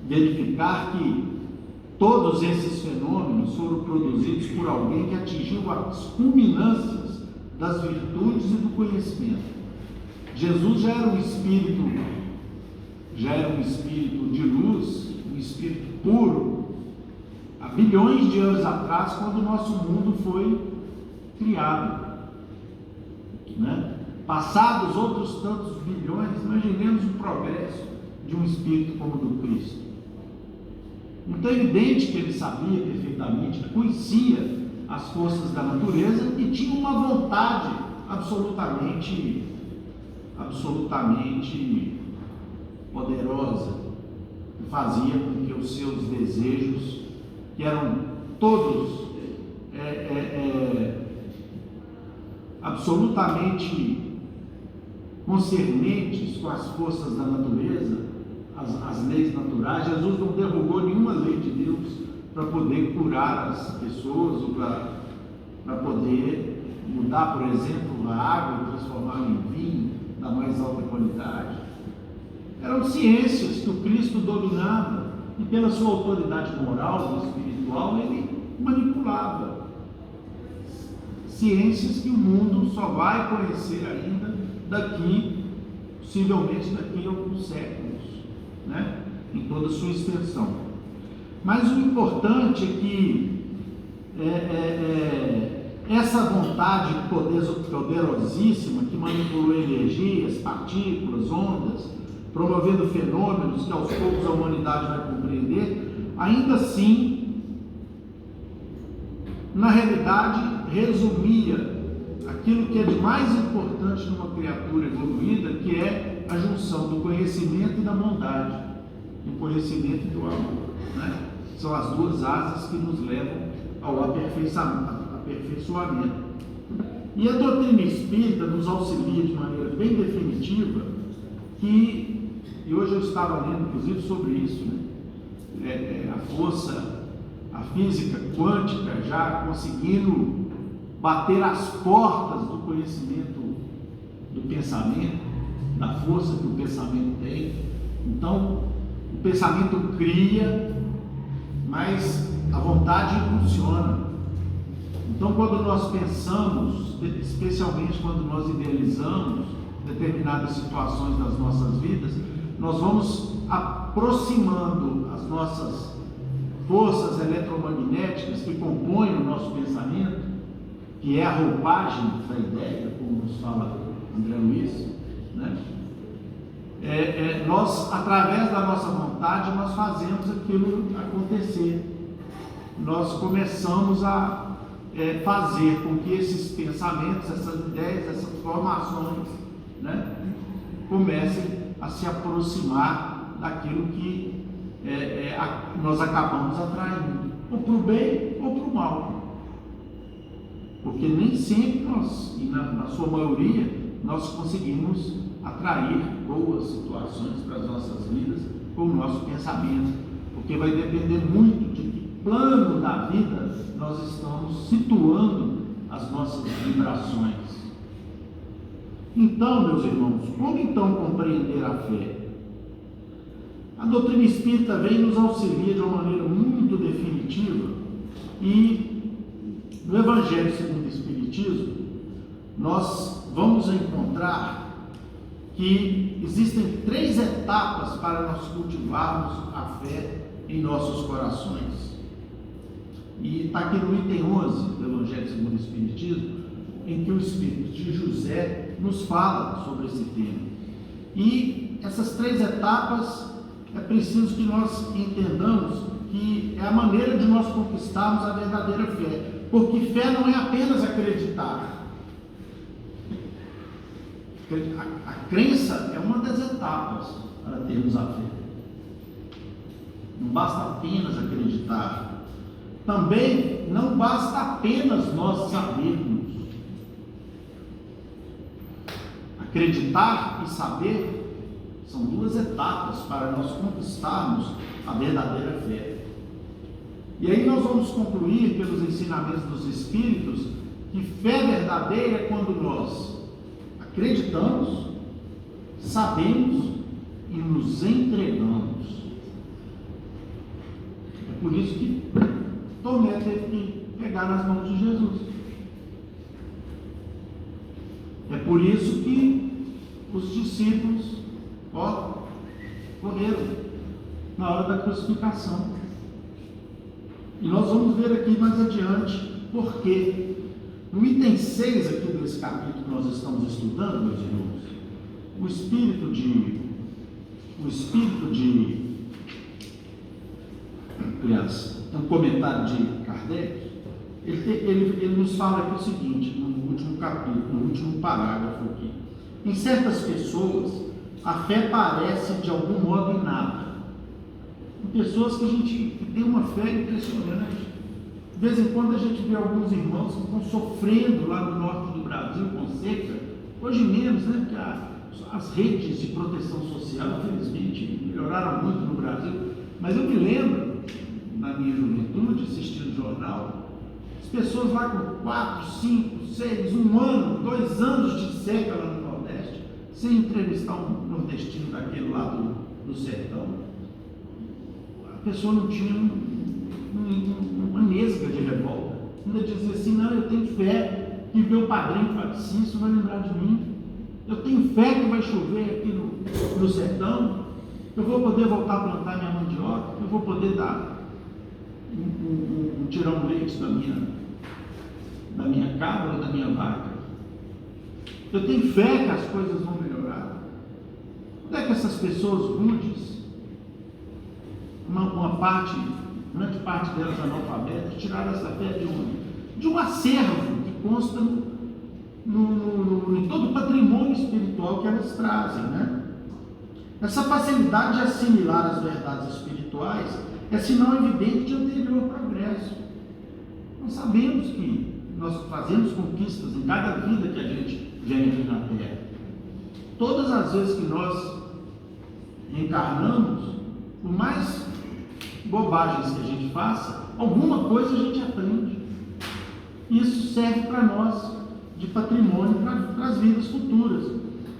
verificar que todos esses fenômenos foram produzidos por alguém que atingiu as culminâncias das virtudes e do conhecimento. Jesus já era um espírito de luz, um espírito puro, há bilhões de anos atrás, quando o nosso mundo foi criado, Passados outros tantos bilhões, imaginemos o progresso de um espírito como o do Cristo. Então é evidente que ele sabia perfeitamente, conhecia as forças da natureza e tinha uma vontade absolutamente poderosa, que fazia com que os seus desejos, que eram todos absolutamente concernentes com as forças da natureza, as leis naturais. Jesus não derrubou nenhuma lei de Deus para poder curar as pessoas ou para poder mudar, por exemplo, a água e transformá-la em vinho da mais alta qualidade. Eram ciências que o Cristo dominava e pela sua autoridade moral e espiritual ele manipulava. Ciências que o mundo só vai conhecer ainda possivelmente daqui a alguns séculos, né? Em toda a sua extensão. Mas o importante é que essa vontade poderosíssima que manipulou energias, partículas, ondas, promovendo fenômenos que aos poucos a humanidade vai compreender, ainda assim, na realidade, resumia aquilo que é de mais importante numa criatura evoluída, que é a junção do conhecimento e da bondade, do conhecimento e do amor, né? São as duas asas que nos levam ao aperfeiçoamento. E a doutrina espírita nos auxilia de maneira bem definitiva, e hoje eu estava lendo inclusive sobre isso, né? A força, a física quântica já conseguindo bater as portas do conhecimento do pensamento, da força que o pensamento tem. Então, o pensamento cria, mas a vontade impulsiona. Então, quando nós pensamos, especialmente quando nós idealizamos determinadas situações das nossas vidas, nós vamos aproximando as nossas forças eletromagnéticas que compõem o nosso pensamento, que é a roupagem da ideia, como nos fala André Luiz, né? Nós, através da nossa vontade, nós fazemos aquilo acontecer. Nós começamos a fazer com que esses pensamentos, essas ideias, essas formações, né, comecem a se aproximar daquilo que nós acabamos atraindo, ou para o bem ou para o mal. Porque nem sempre nós, e na sua maioria, nós conseguimos atrair boas situações para as nossas vidas com o nosso pensamento, porque vai depender muito de que plano da vida nós estamos situando as nossas vibrações. Então, meus irmãos, como então compreender a fé? A doutrina espírita vem nos auxiliar de uma maneira muito definitiva, e no Evangelho segundo o Espiritismo nós vamos encontrar que existem 3 etapas para nós cultivarmos a fé em nossos corações. E está aqui no item 11 do Evangelho segundo o Espiritismo, em que o Espírito de José nos fala sobre esse tema. E essas 3 etapas é preciso que nós entendamos que é a maneira de nós conquistarmos a verdadeira fé, porque fé não é apenas acreditar. A crença é uma das etapas para termos a fé. Não basta apenas acreditar. Também não basta apenas nós sabermos. Acreditar e saber são 2 etapas para nós conquistarmos a verdadeira fé. E aí nós vamos concluir pelos ensinamentos dos Espíritos que fé verdadeira é quando nós acreditamos, sabemos e nos entregamos. É por isso que Tomé teve que pegar nas mãos de Jesus. É por isso que os discípulos correram na hora da crucificação. E nós vamos ver aqui mais adiante por quê. No item 6 aqui desse capítulo que nós estamos estudando, meus irmãos, o espírito de aliás, um comentário de Kardec, ele nos fala aqui o seguinte, no último capítulo, no último parágrafo aqui: em certas pessoas a fé parece de algum modo inata. Em pessoas que tem uma fé impressionante. De vez em quando a gente vê alguns irmãos que estão sofrendo lá no norte do Brasil com seca, hoje menos, né? Porque as redes de proteção social, infelizmente, melhoraram muito no Brasil. Mas eu me lembro, na minha juventude, assistindo jornal, As pessoas lá com 4, 5, 6, 1 ano, 2 anos de seca lá no Nordeste, sem entrevistar um nordestino daquele lado do sertão, a pessoa não tinha uma nesga de revolta. Ainda dizia assim: não, eu tenho fé que meu padrinho Francisco vai lembrar de mim. Eu tenho fé que vai chover aqui no sertão. Eu vou poder voltar a plantar minha mandioca. Eu vou poder dar tirar um leite da minha cabra ou da minha vaca. Eu tenho fé que as coisas vão melhorar. Onde é que essas pessoas rudes, grande parte delas analfabetas, tiraram essa fé de onde? De um acervo que consta em todo o patrimônio espiritual que elas trazem, né? Essa facilidade de assimilar as verdades espirituais é sinal evidente de anterior progresso. Nós sabemos que nós fazemos conquistas em cada vida que a gente vem aqui na Terra. Todas as vezes que nós encarnamos, por mais bobagens que a gente faça, alguma coisa a gente aprende. Isso serve para nós de patrimônio para as vidas futuras.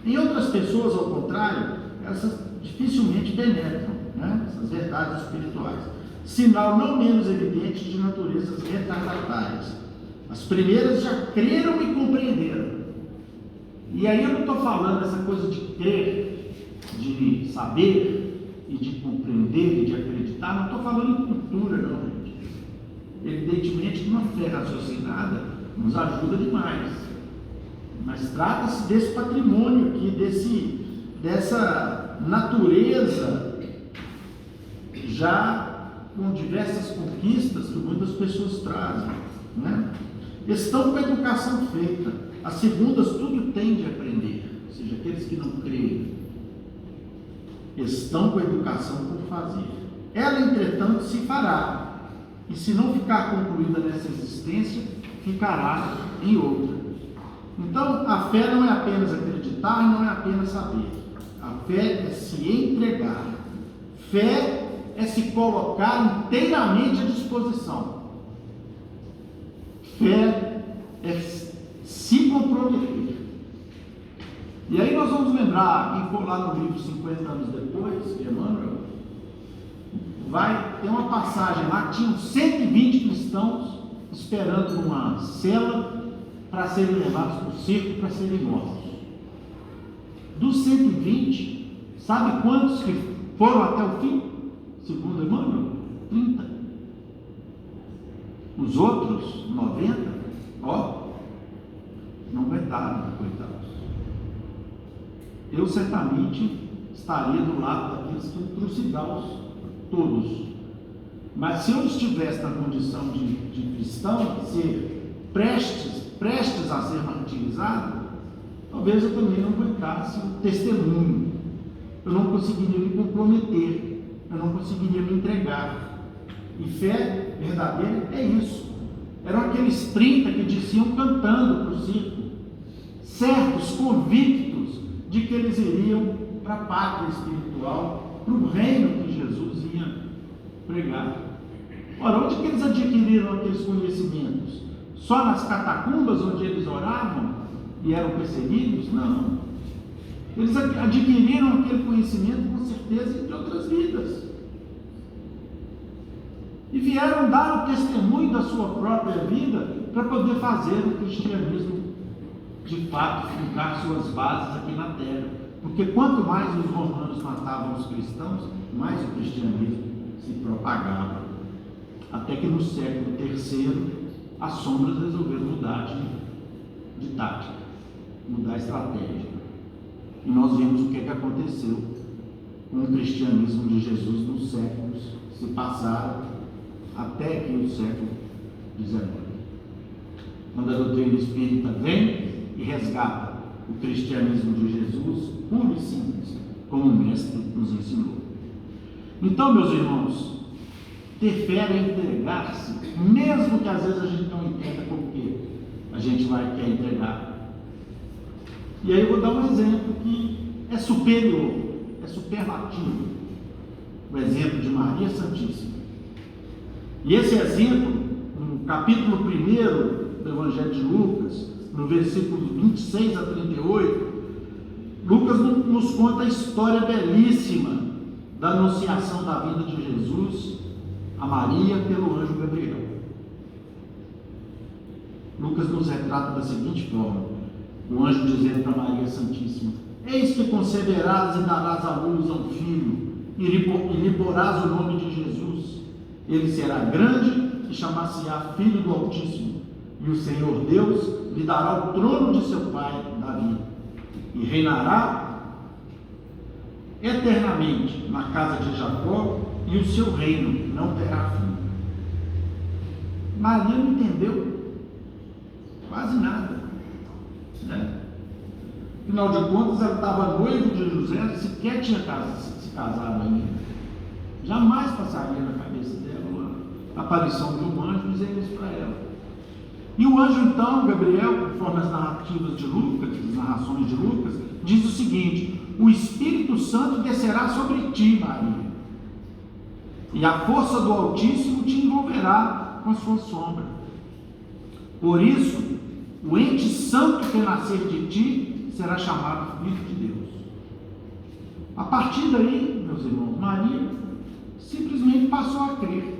Em outras pessoas, ao contrário, essas dificilmente penetram, né? Essas verdades espirituais. Sinal não menos evidente de naturezas retardatárias. As primeiras já creram e compreenderam. E aí eu não estou falando essa coisa de crer, de saber e de compreender e de acreditar, não estou falando em cultura, não, gente. Evidentemente que uma fé raciocinada nos ajuda demais, mas trata-se desse patrimônio aqui, dessa natureza já com diversas conquistas que muitas pessoas trazem, né? Estão com a educação feita, as segundas tudo têm de aprender, ou seja, aqueles que não creem estão com a educação por fazer. Ela, entretanto, se fará, e se não ficar concluída nessa existência, ficará em outra. Então, a fé não é apenas acreditar, não é apenas saber. A fé é se entregar. Fé é se colocar inteiramente à disposição. Fé é se comprometer. E aí nós vamos lembrar, quem for lá no livro 50 anos depois, de Emmanuel, vai ter uma passagem lá que tinham 120 cristãos esperando numa cela para serem levados para o circo para serem mortos. Dos 120, sabe quantos que foram até o fim? Segundo Emmanuel, 30. Os outros 90, não aguentaram, coitados. Eu certamente estaria do lado daqueles que iam trucidá-los todos. Mas se eu estivesse na condição de cristão, ser prestes a ser martirizado, talvez eu também não aguentasse o testemunho. Eu não conseguiria me comprometer, eu não conseguiria me entregar. E fé verdadeira é isso. Eram aqueles 30 que diziam cantando para o circo, certos, convictos de que eles iriam para a pátria espiritual, para o reino que Jesus ia pregar. Ora, onde que eles adquiriram aqueles conhecimentos? Só nas catacumbas onde eles oravam e eram perseguidos? Não. Eles adquiriram aquele conhecimento com certeza de outras vidas. E vieram dar o testemunho da sua própria vida para poder fazer o cristianismo de fato fincar suas bases aqui na terra. Porque quanto mais os romanos matavam os cristãos, mais o cristianismo se propagava. Até que no século III as sombras resolveram mudar de tática, mudar a estratégia. E nós vimos o que aconteceu com o cristianismo de Jesus nos séculos que se passaram até que o século XIX. Quando a doutrina espírita vem e resgata o cristianismo de Jesus, puro e simples, como o Mestre nos ensinou. Então, meus irmãos, ter fé é entregar-se, mesmo que às vezes a gente não entenda por que a gente quer entregar. E aí eu vou dar um exemplo que é superior, é superlativo, o exemplo de Maria Santíssima. E esse exemplo, capítulo 1 do Evangelho de Lucas, no versículo 26 a 38, Lucas nos conta a história belíssima da anunciação da vinda de Jesus a Maria pelo anjo Gabriel. Lucas nos retrata da seguinte forma: o anjo dizendo para Maria Santíssima: eis que conceberás e darás à luz a um filho, e lhe porás o nome de Jesus. Ele será grande e chamar-se-á Filho do Altíssimo, e o Senhor Deus lhe dará o trono de seu pai Davi, e reinará eternamente na casa de Jacó, e o seu reino não terá fim. Maria não entendeu quase nada, né? Afinal de contas, ela estava noiva de José, sequer tinha se casado ainda. Jamais passaria na cabeça dela a aparição de um anjo dizendo isso para ela. E o anjo então, Gabriel, conforme as narrativas de Lucas, as narrações de Lucas, diz o seguinte: o Espírito Santo descerá sobre ti, Maria, e a força do Altíssimo te envolverá com a sua sombra. Por isso, o ente santo que nascer de ti será chamado Filho de Deus. A partir daí, meus irmãos, Maria simplesmente passou a crer.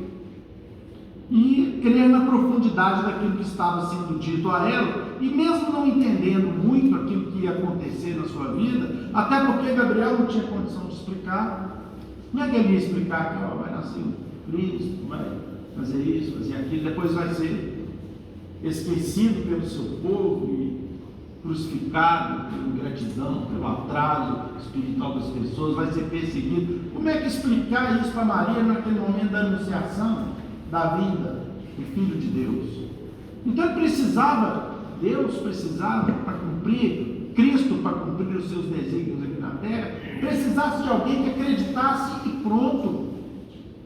E crer na profundidade daquilo que estava sendo dito a ela, e mesmo não entendendo muito aquilo que ia acontecer na sua vida, até porque Gabriel não tinha condição de explicar. Como é que ele ia explicar que vai nascer um Cristo, vai fazer isso, fazer aquilo, depois vai ser esquecido pelo seu povo e crucificado pela ingratidão, pelo atraso espiritual das pessoas, vai ser perseguido? Como é que explicar isso para Maria naquele momento da anunciação da vinda do Filho de Deus? Então Deus precisava para cumprir, Cristo para cumprir os seus desígnios aqui na terra, precisasse de alguém que acreditasse e pronto.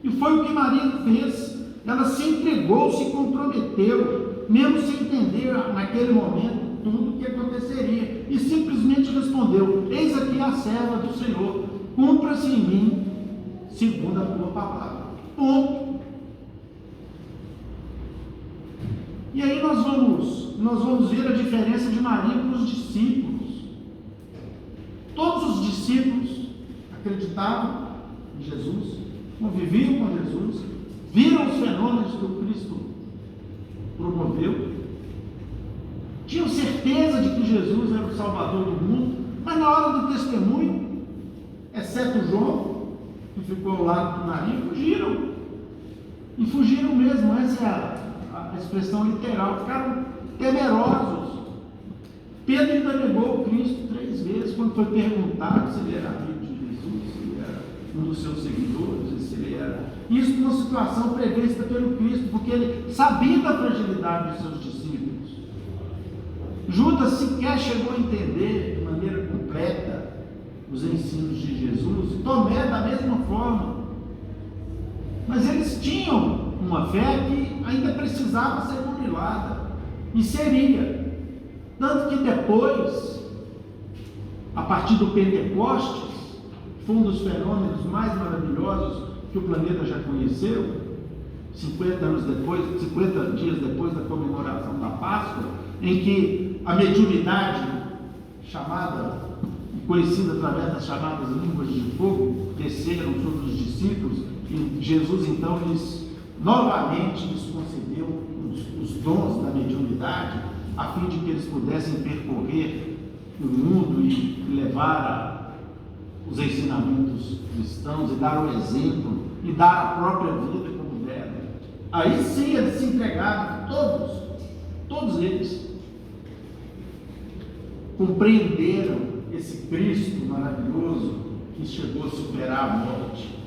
E foi o que Maria fez. Ela se entregou, se comprometeu, mesmo sem entender naquele momento tudo o que aconteceria, e simplesmente respondeu: eis aqui a serva do Senhor, cumpra-se em mim segundo a tua palavra. Ponto. E aí nós vamos ver a diferença de Maria para os discípulos. Todos os discípulos acreditavam em Jesus, conviviam com Jesus, viram os fenômenos que o Cristo promoveu, tinham certeza de que Jesus era o Salvador do mundo, mas na hora do testemunho, exceto João, que ficou ao lado de Maria, fugiram. E fugiram mesmo, essa é a expressão literal, ficaram temerosos. Pedro ainda negou o Cristo 3 vezes, quando foi perguntado se ele era amigo de Jesus, se ele era um dos seus seguidores, se ele era... Isso numa situação prevista pelo Cristo, porque ele sabia da fragilidade dos seus discípulos. Judas sequer chegou a entender de maneira completa os ensinos de Jesus, e Tomé da mesma forma. Mas eles tinham uma fé que ainda precisava ser burilada, e seria. Tanto que depois, a partir do Pentecostes, que foi um dos fenômenos mais maravilhosos que o planeta já conheceu, 50 dias depois da comemoração da Páscoa, em que a mediunidade, conhecida através das chamadas línguas de fogo, desceram sobre os discípulos, e Jesus então novamente lhes concedeu os dons da mediunidade, a fim de que eles pudessem percorrer o mundo e levar os ensinamentos cristãos, e dar o exemplo, e dar a própria vida como deram. Aí sim eles se entregaram, todos eles compreenderam esse Cristo maravilhoso que chegou a superar a morte,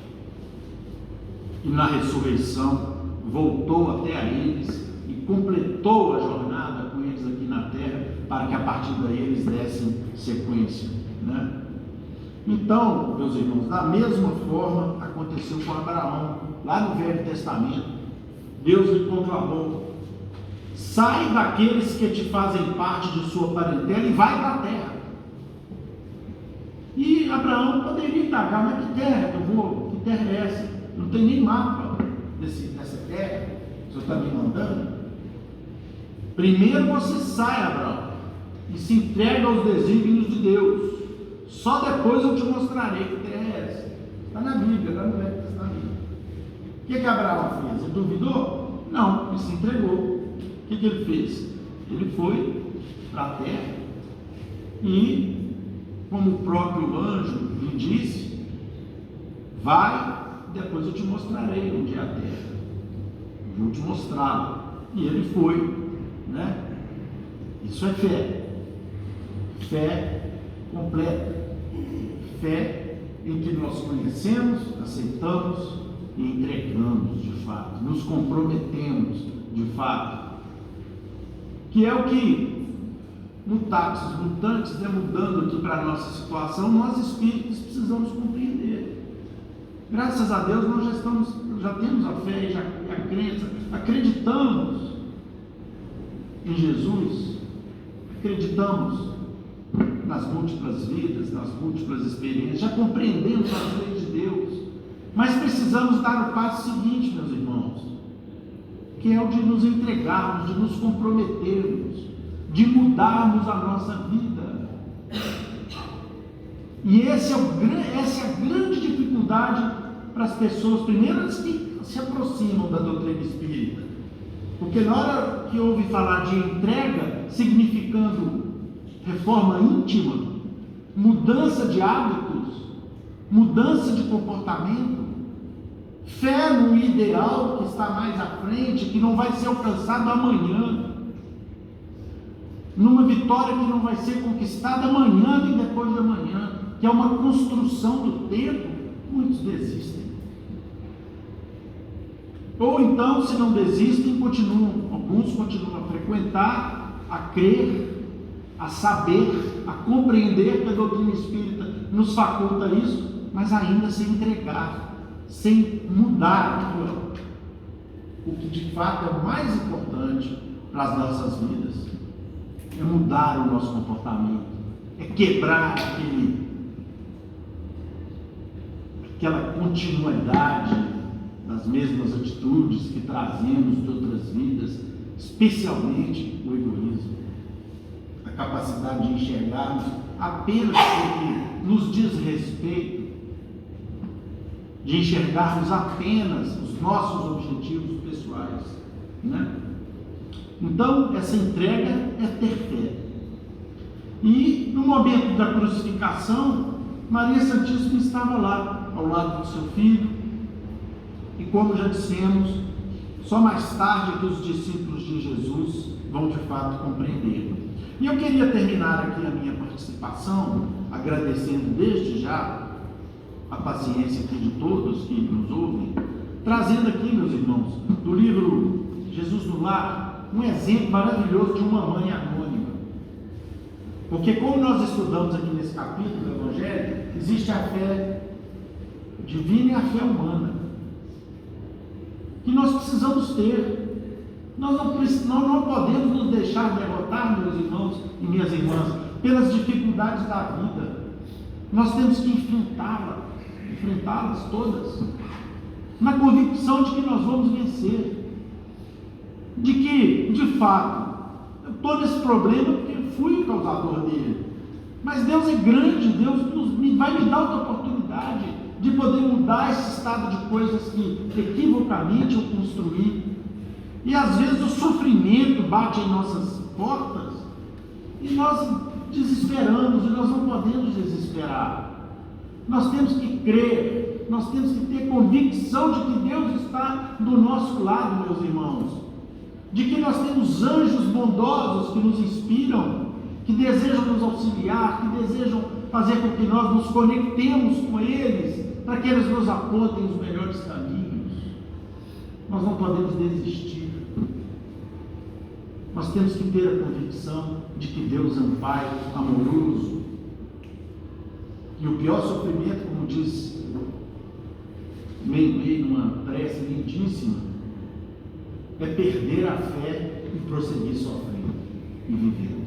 e na ressurreição voltou até a eles e completou a jornada com eles aqui na terra, para que a partir daí eles dessem sequência, né? Então, meus irmãos, da mesma forma aconteceu com Abraão, lá no Velho Testamento. Deus lhe conclamou: sai daqueles que te fazem parte de sua parentela e vai para a terra. E Abraão poderia indagar: mas que terra que eu vou? Que terra é essa? Não tem nem mapa dessa terra, o Senhor está me mandando. Primeiro você sai, Abraão, e se entrega aos desígnios de Deus. Só depois eu te mostrarei que terra é essa. Está na Bíblia, lá no Velho Testamento. O que Abraão fez? Ele duvidou? Não, ele se entregou. O que ele fez? Ele foi para a terra e, como o próprio anjo lhe disse, vai, depois eu te mostrarei onde é a terra. Vou te mostrar. E ele foi, né? Isso é fé. Fé completa. Fé em que nós conhecemos, aceitamos e entregamos de fato, nos comprometemos de fato, que é o que mutantes, né, mudando aqui para a nossa situação, nós espíritos precisamos compreender. Graças a Deus nós já temos a fé e a crença, acreditamos em Jesus, acreditamos nas múltiplas vidas, nas múltiplas experiências, já compreendemos as leis de Deus, mas precisamos dar o passo seguinte, meus irmãos, que é o de nos entregarmos, de nos comprometermos, de mudarmos a nossa vida. E essa é a grande dificuldade para as pessoas, primeiro as que se aproximam da doutrina espírita, porque na hora que ouve falar de entrega, significando reforma íntima, mudança de hábitos, mudança de comportamento, fé no ideal que está mais à frente, que não vai ser alcançado amanhã, numa vitória que não vai ser conquistada amanhã nem depois de amanhã, que é uma construção do tempo, muitos desistem. Ou então, se não desistem, alguns continuam a frequentar, a crer, a saber, a compreender que a doutrina espírita nos faculta isso, mas ainda sem entregar, sem mudar aquilo. O que de fato é o mais importante para as nossas vidas é mudar o nosso comportamento, é quebrar aquela continuidade das mesmas atitudes que trazemos de outras vidas, especialmente o egoísmo, a capacidade de enxergarmos apenas o que nos diz respeito, de enxergarmos apenas os nossos objetivos pessoais, né? Então, essa entrega é ter fé. E no momento da crucificação, Maria Santíssima estava lá, ao lado do seu filho, e como já dissemos, só mais tarde que os discípulos de Jesus vão de fato compreender. E eu queria terminar aqui a minha participação, agradecendo desde já a paciência aqui de todos que nos ouvem, trazendo aqui, meus irmãos, do livro Jesus no Lar, um exemplo maravilhoso de uma mãe anônima. Porque como nós estudamos aqui nesse capítulo do Evangelho, existe a fé divina e a fé humana, que nós precisamos ter. Nós não podemos nos deixar derrotar, meus irmãos e minhas irmãs, pelas dificuldades da vida. Nós temos que enfrentá-las todas, na convicção de que nós vamos vencer, de que, de fato, eu estou nesse problema porque eu fui o causador dele, mas Deus é grande, Deus vai me dar outra oportunidade de poder mudar esse estado de coisas que equivocamente eu construí. E às vezes o sofrimento bate em nossas portas e nós desesperamos, e nós não podemos desesperar. Nós temos que crer, nós temos que ter convicção de que Deus está do nosso lado, meus irmãos, de que nós temos anjos bondosos que nos inspiram, que desejam nos auxiliar, que desejam fazer com que nós nos conectemos com eles, para que eles nos apontem os melhores caminhos. Nós não podemos desistir. Nós temos que ter a convicção de que Deus é um Pai amoroso. E o pior sofrimento, como diz meio numa prece lindíssima, é perder a fé e prosseguir sofrendo e vivendo.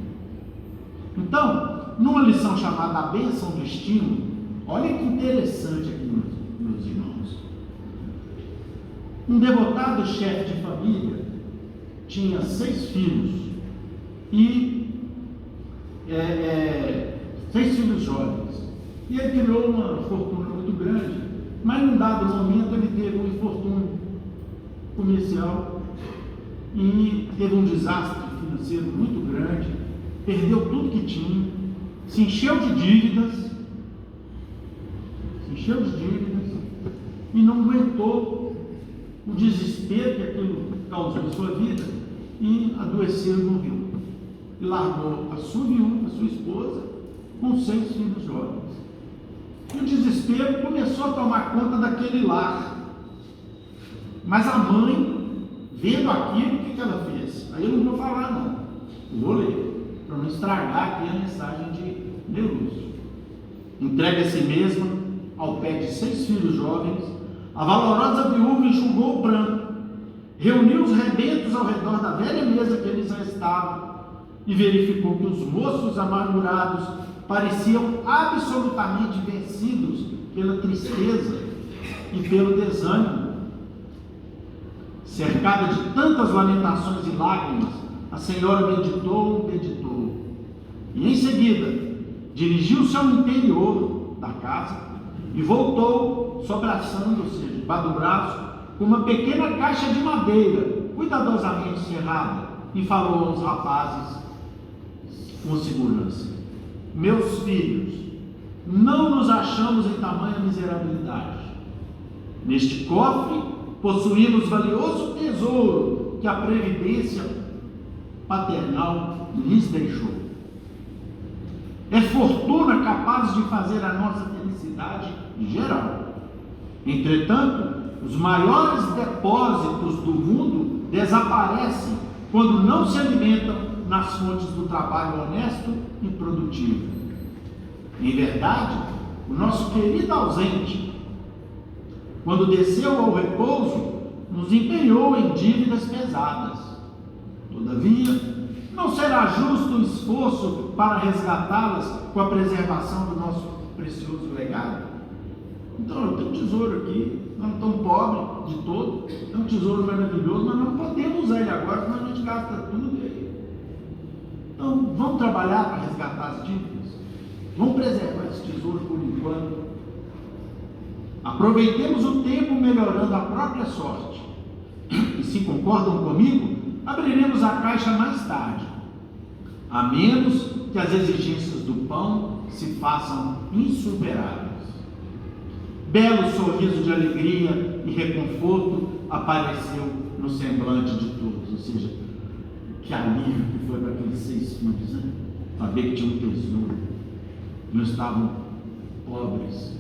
Então, numa lição chamada A Bênção do Estímulo, olha que interessante aqui, meus irmãos. Um devotado chefe de família tinha 6 filhos, e 6 filhos jovens. E ele criou uma fortuna muito grande, mas num dado momento ele teve um infortúnio comercial e teve um desastre financeiro muito grande, perdeu tudo que tinha, se encheu de dívidas e não aguentou o desespero que aquilo causou em sua vida e adoeceu e morreu. E largou a sua viúva, a sua esposa, com 6 filhos jovens. E o desespero começou a tomar conta daquele lar. Mas a mãe, vendo aquilo, o que ela fez? Aí eu não vou falar não, eu vou ler, para não estragar aqui a mensagem de Neurúcio. Entrega a si mesma ao pé de 6 filhos jovens, a valorosa viúva enxugou o pranto, reuniu os rebentos ao redor da velha mesa que eles já estavam e verificou que os moços amargurados pareciam absolutamente vencidos pela tristeza e pelo desânimo. Cercada de tantas lamentações e lágrimas, a senhora meditou, e em seguida dirigiu-se ao interior da casa e voltou, sobraçando-se debaixo do braço, com uma pequena caixa de madeira, cuidadosamente cerrada, e falou aos rapazes com segurança: meus filhos, não nos achamos em tamanha miserabilidade. Neste cofre possuímos valioso tesouro que a previdência paternal lhes deixou. É fortuna capaz de fazer a nossa felicidade geral. Entretanto, os maiores depósitos do mundo desaparecem quando não se alimentam nas fontes do trabalho honesto e produtivo. Em verdade, o nosso querido ausente, quando desceu ao repouso, nos empenhou em dívidas pesadas. Todavia, não será justo o esforço para resgatá-las com a preservação do nosso precioso legado? Então, eu tenho um tesouro aqui, não tão pobre de todo, é um tesouro maravilhoso, mas não podemos usar ele agora, senão a gente gasta tudo aí. Então, vamos trabalhar para resgatar as dívidas? Vamos preservar esse tesouro por enquanto. Aproveitemos o tempo melhorando a própria sorte. E se concordam comigo, abriremos a caixa mais tarde, a menos que as exigências do pão se façam insuperáveis. Belo sorriso de alegria e reconforto apareceu no semblante de todos, ou seja, que alívio que foi para aqueles 6 filhos, né? Saber que tinha um tesouro, não estavam pobres.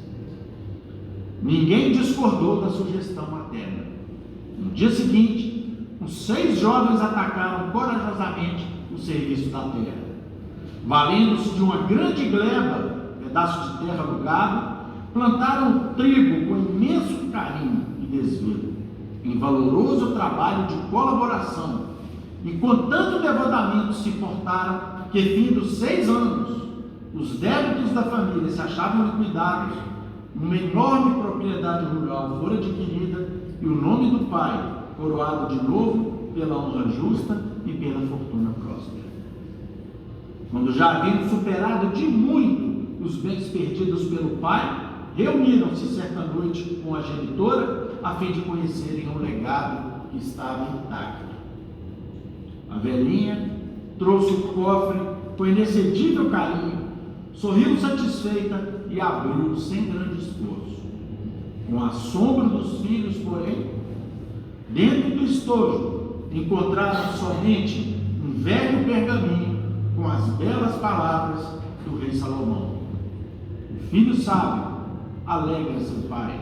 Ninguém discordou da sugestão materna. No dia seguinte, os 6 jovens atacaram corajosamente o serviço da terra. Valendo-se de uma grande gleba, pedaço de terra alugado, plantaram trigo com imenso carinho e desvelo, em valoroso trabalho de colaboração, e com tanto devotamento se portaram que, findos 6 anos, os débitos da família se achavam liquidados, uma enorme propriedade rural fora adquirida e o nome do pai coroado de novo pela honra justa e pela fortuna próspera. Quando já haviam superado de muito os bens perdidos pelo pai, reuniram-se certa noite com a genitora a fim de conhecerem o legado que estava intacto. A velhinha trouxe o cofre com inexcedível carinho, sorriu satisfeita e abriu sem grande esforço. Com assombro dos filhos, porém, dentro do estojo encontraram somente um velho pergaminho com as belas palavras do rei Salomão. O filho sábio alegra seu pai,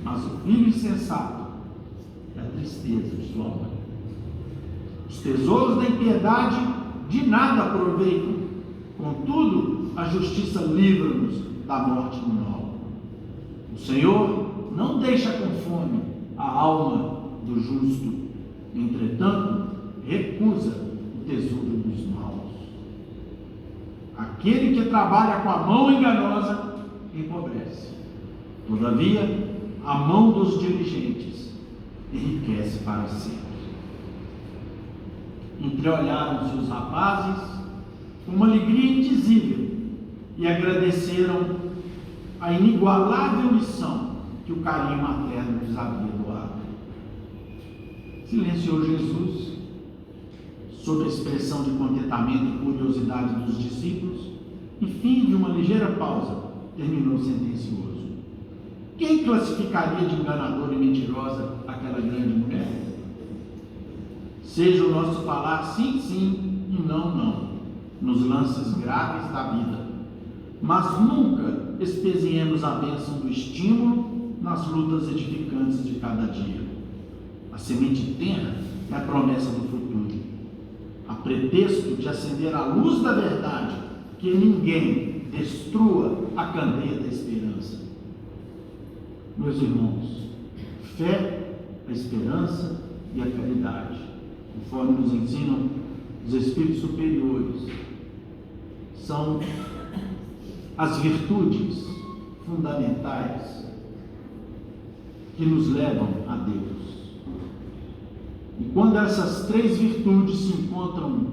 mas o filho insensato é a tristeza de sua mãe. Os tesouros da impiedade de nada aproveitam, contudo, a justiça livra-nos da morte do mal. O Senhor não deixa com fome a alma do justo, entretanto, recusa o tesouro dos maus. Aquele que trabalha com a mão enganosa empobrece. Todavia, a mão dos diligentes enriquece para sempre. Entreolharam-se os rapazes com uma alegria indizível e agradeceram a inigualável lição que o carinho materno lhes havia doado. Silenciou Jesus, sob a expressão de contentamento e curiosidade dos discípulos, e, fim de uma ligeira pausa, terminou sentencioso: quem classificaria de enganadora e mentirosa aquela grande mulher? Seja o nosso falar sim, sim e não, não, nos lances graves da vida, mas nunca espezinhemos a bênção do estímulo nas lutas edificantes de cada dia. A semente tenra é a promessa do futuro, a pretexto de acender a luz da verdade, que ninguém destrua a candeia da esperança. Meus irmãos, fé, a esperança e a caridade, conforme nos ensinam os Espíritos superiores, são as virtudes fundamentais que nos levam a Deus. E quando essas três virtudes se encontram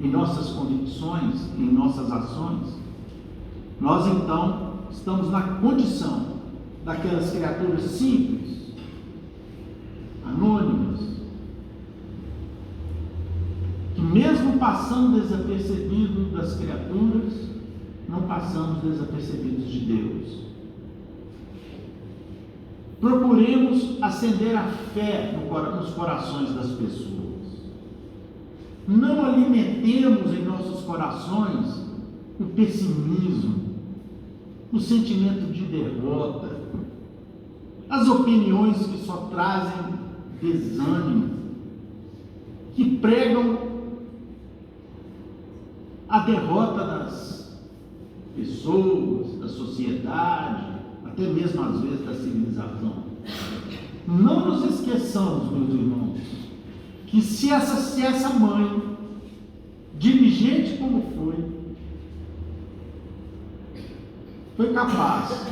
em nossas convicções, em nossas ações, nós então estamos na condição daquelas criaturas simples, anônimas, que mesmo passando desapercebido das criaturas, não passamos desapercebidos de Deus. Procuremos acender a fé nos corações das pessoas. Não alimentemos em nossos corações o pessimismo, o sentimento de derrota, as opiniões que só trazem desânimo, que pregam a derrota das pessoas, da sociedade, até mesmo às vezes da civilização. Não nos esqueçamos, meus irmãos, que se essa mãe, diligente como foi capaz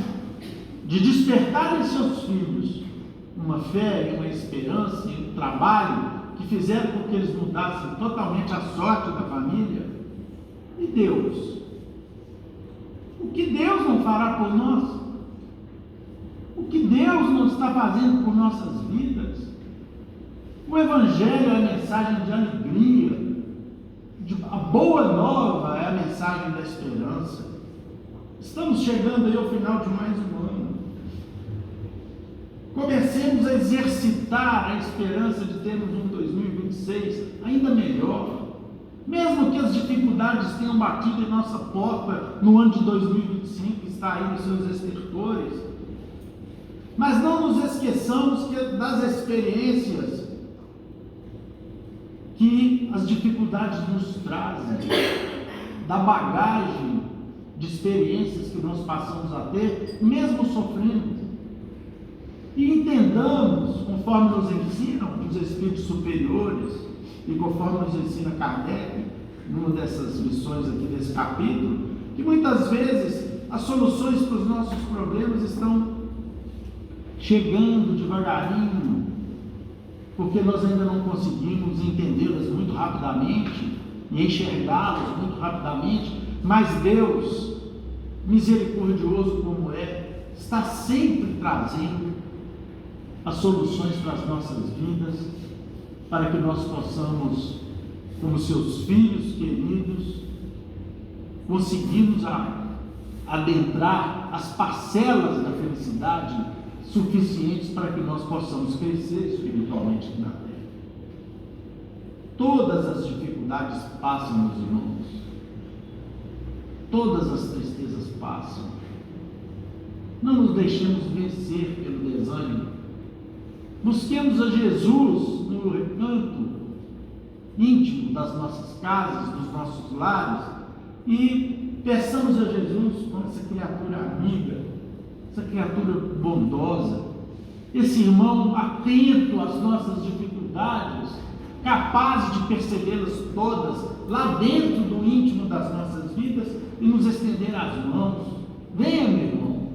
de despertar em seus filhos uma fé e uma esperança e um trabalho que fizeram com que eles mudassem totalmente a sorte da família, e Deus? O que Deus não fará por nós? O que Deus não está fazendo por nossas vidas? O Evangelho é a mensagem de alegria, a boa nova é a mensagem da esperança. Estamos chegando aí ao final de mais um ano. Comecemos a exercitar a esperança de termos um 2026 ainda melhor. Mesmo que as dificuldades tenham batido em nossa porta no ano de 2025, que está aí nos seus estertores, mas não nos esqueçamos das experiências que as dificuldades nos trazem, da bagagem de experiências que nós passamos a ter, mesmo sofrendo. E entendamos, conforme nos ensinam os Espíritos superiores, e conforme nos ensina Kardec, numa dessas lições aqui desse capítulo, que muitas vezes as soluções para os nossos problemas estão chegando devagarinho, porque nós ainda não conseguimos entendê-las muito rapidamente e enxergá-las muito rapidamente, mas Deus, misericordioso como é, está sempre trazendo as soluções para as nossas vidas, para que nós possamos, como seus filhos queridos, conseguirmos adentrar as parcelas da felicidade suficientes para que nós possamos crescer espiritualmente na terra. Todas as dificuldades passam, meus irmãos. Todas as tristezas passam. Não nos deixemos vencer pelo desânimo. Busquemos a Jesus no recanto íntimo das nossas casas, dos nossos lares, e peçamos a Jesus com essa criatura amiga, essa criatura bondosa, esse irmão atento às nossas dificuldades, capaz de percebê-las todas lá dentro do íntimo das nossas vidas e nos estender as mãos. Venha, meu irmão,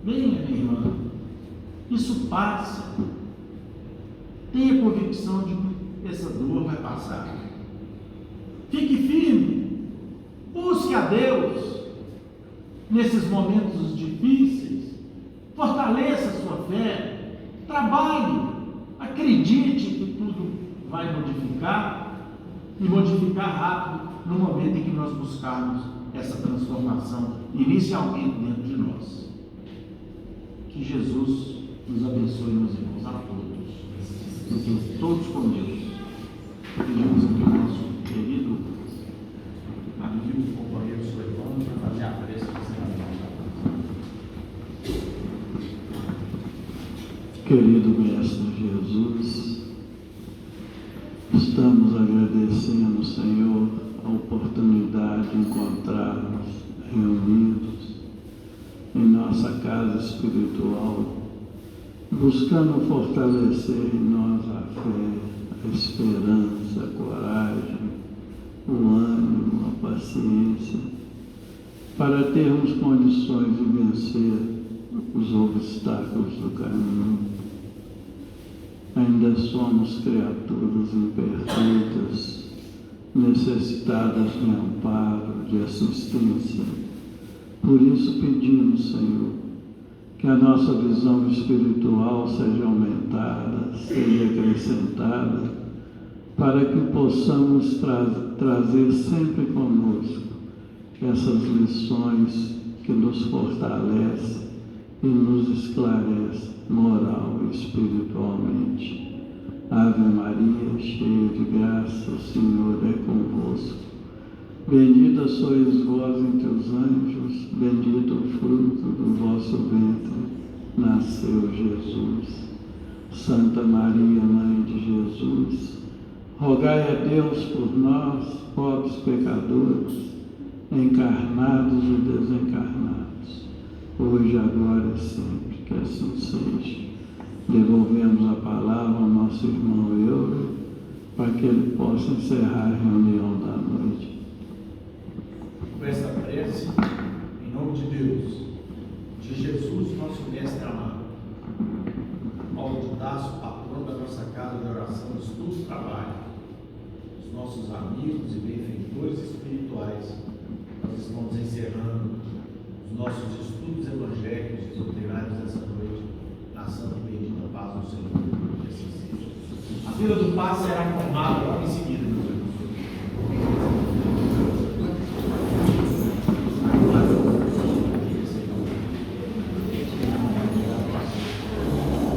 venha, minha irmã. Isso passa. Tenha convicção de que essa dor vai passar. Fique firme, busque a Deus nesses momentos difíceis, fortaleça a sua fé, trabalhe, acredite que tudo vai modificar e modificar rápido no momento em que nós buscarmos essa transformação inicialmente dentro de nós. Que Jesus nos abençoe, meus irmãos, a todos. Fiquem todos com Deus. Pedimos aqui o nosso querido amigo, companheiro Soivano, para fazer a prece do Querido Mestre Jesus, estamos agradecendo, Senhor, a oportunidade de encontrarmos reunidos em nossa casa espiritual, buscando fortalecer em nós a fé, a esperança, a coragem, o ânimo, a paciência, para termos condições de vencer os obstáculos do caminho. Ainda somos criaturas imperfeitas, necessitadas de amparo, de assistência. Por isso pedimos, Senhor, que a nossa visão espiritual seja aumentada, seja acrescentada, para que possamos trazer sempre conosco essas lições que nos fortalecem e nos esclarece moral e espiritualmente. Ave Maria, cheia de graça, o Senhor é convosco. Bendita sois vós entre os anjos, bendito o fruto do vosso ventre, nasceu Jesus. Santa Maria, Mãe de Jesus, rogai a Deus por nós, pobres pecadores, encarnados e desencarnados, hoje, agora e sempre, que assim seja. Devolvemos a palavra ao nosso irmão Euro, para que ele possa encerrar a reunião da noite.
Com esta prece, em nome de Deus, de Jesus, nosso Mestre amado, Paulo de Tarso, patrão da nossa casa de oração, estudo e trabalho, os nossos amigos e benfeitores espirituais, nós estamos encerrando os nossos estudos evangélicos e doutrinários dessa noite, na santa e bendita paz do Senhor. Que assim seja. A fila do passe será formada logo em seguida.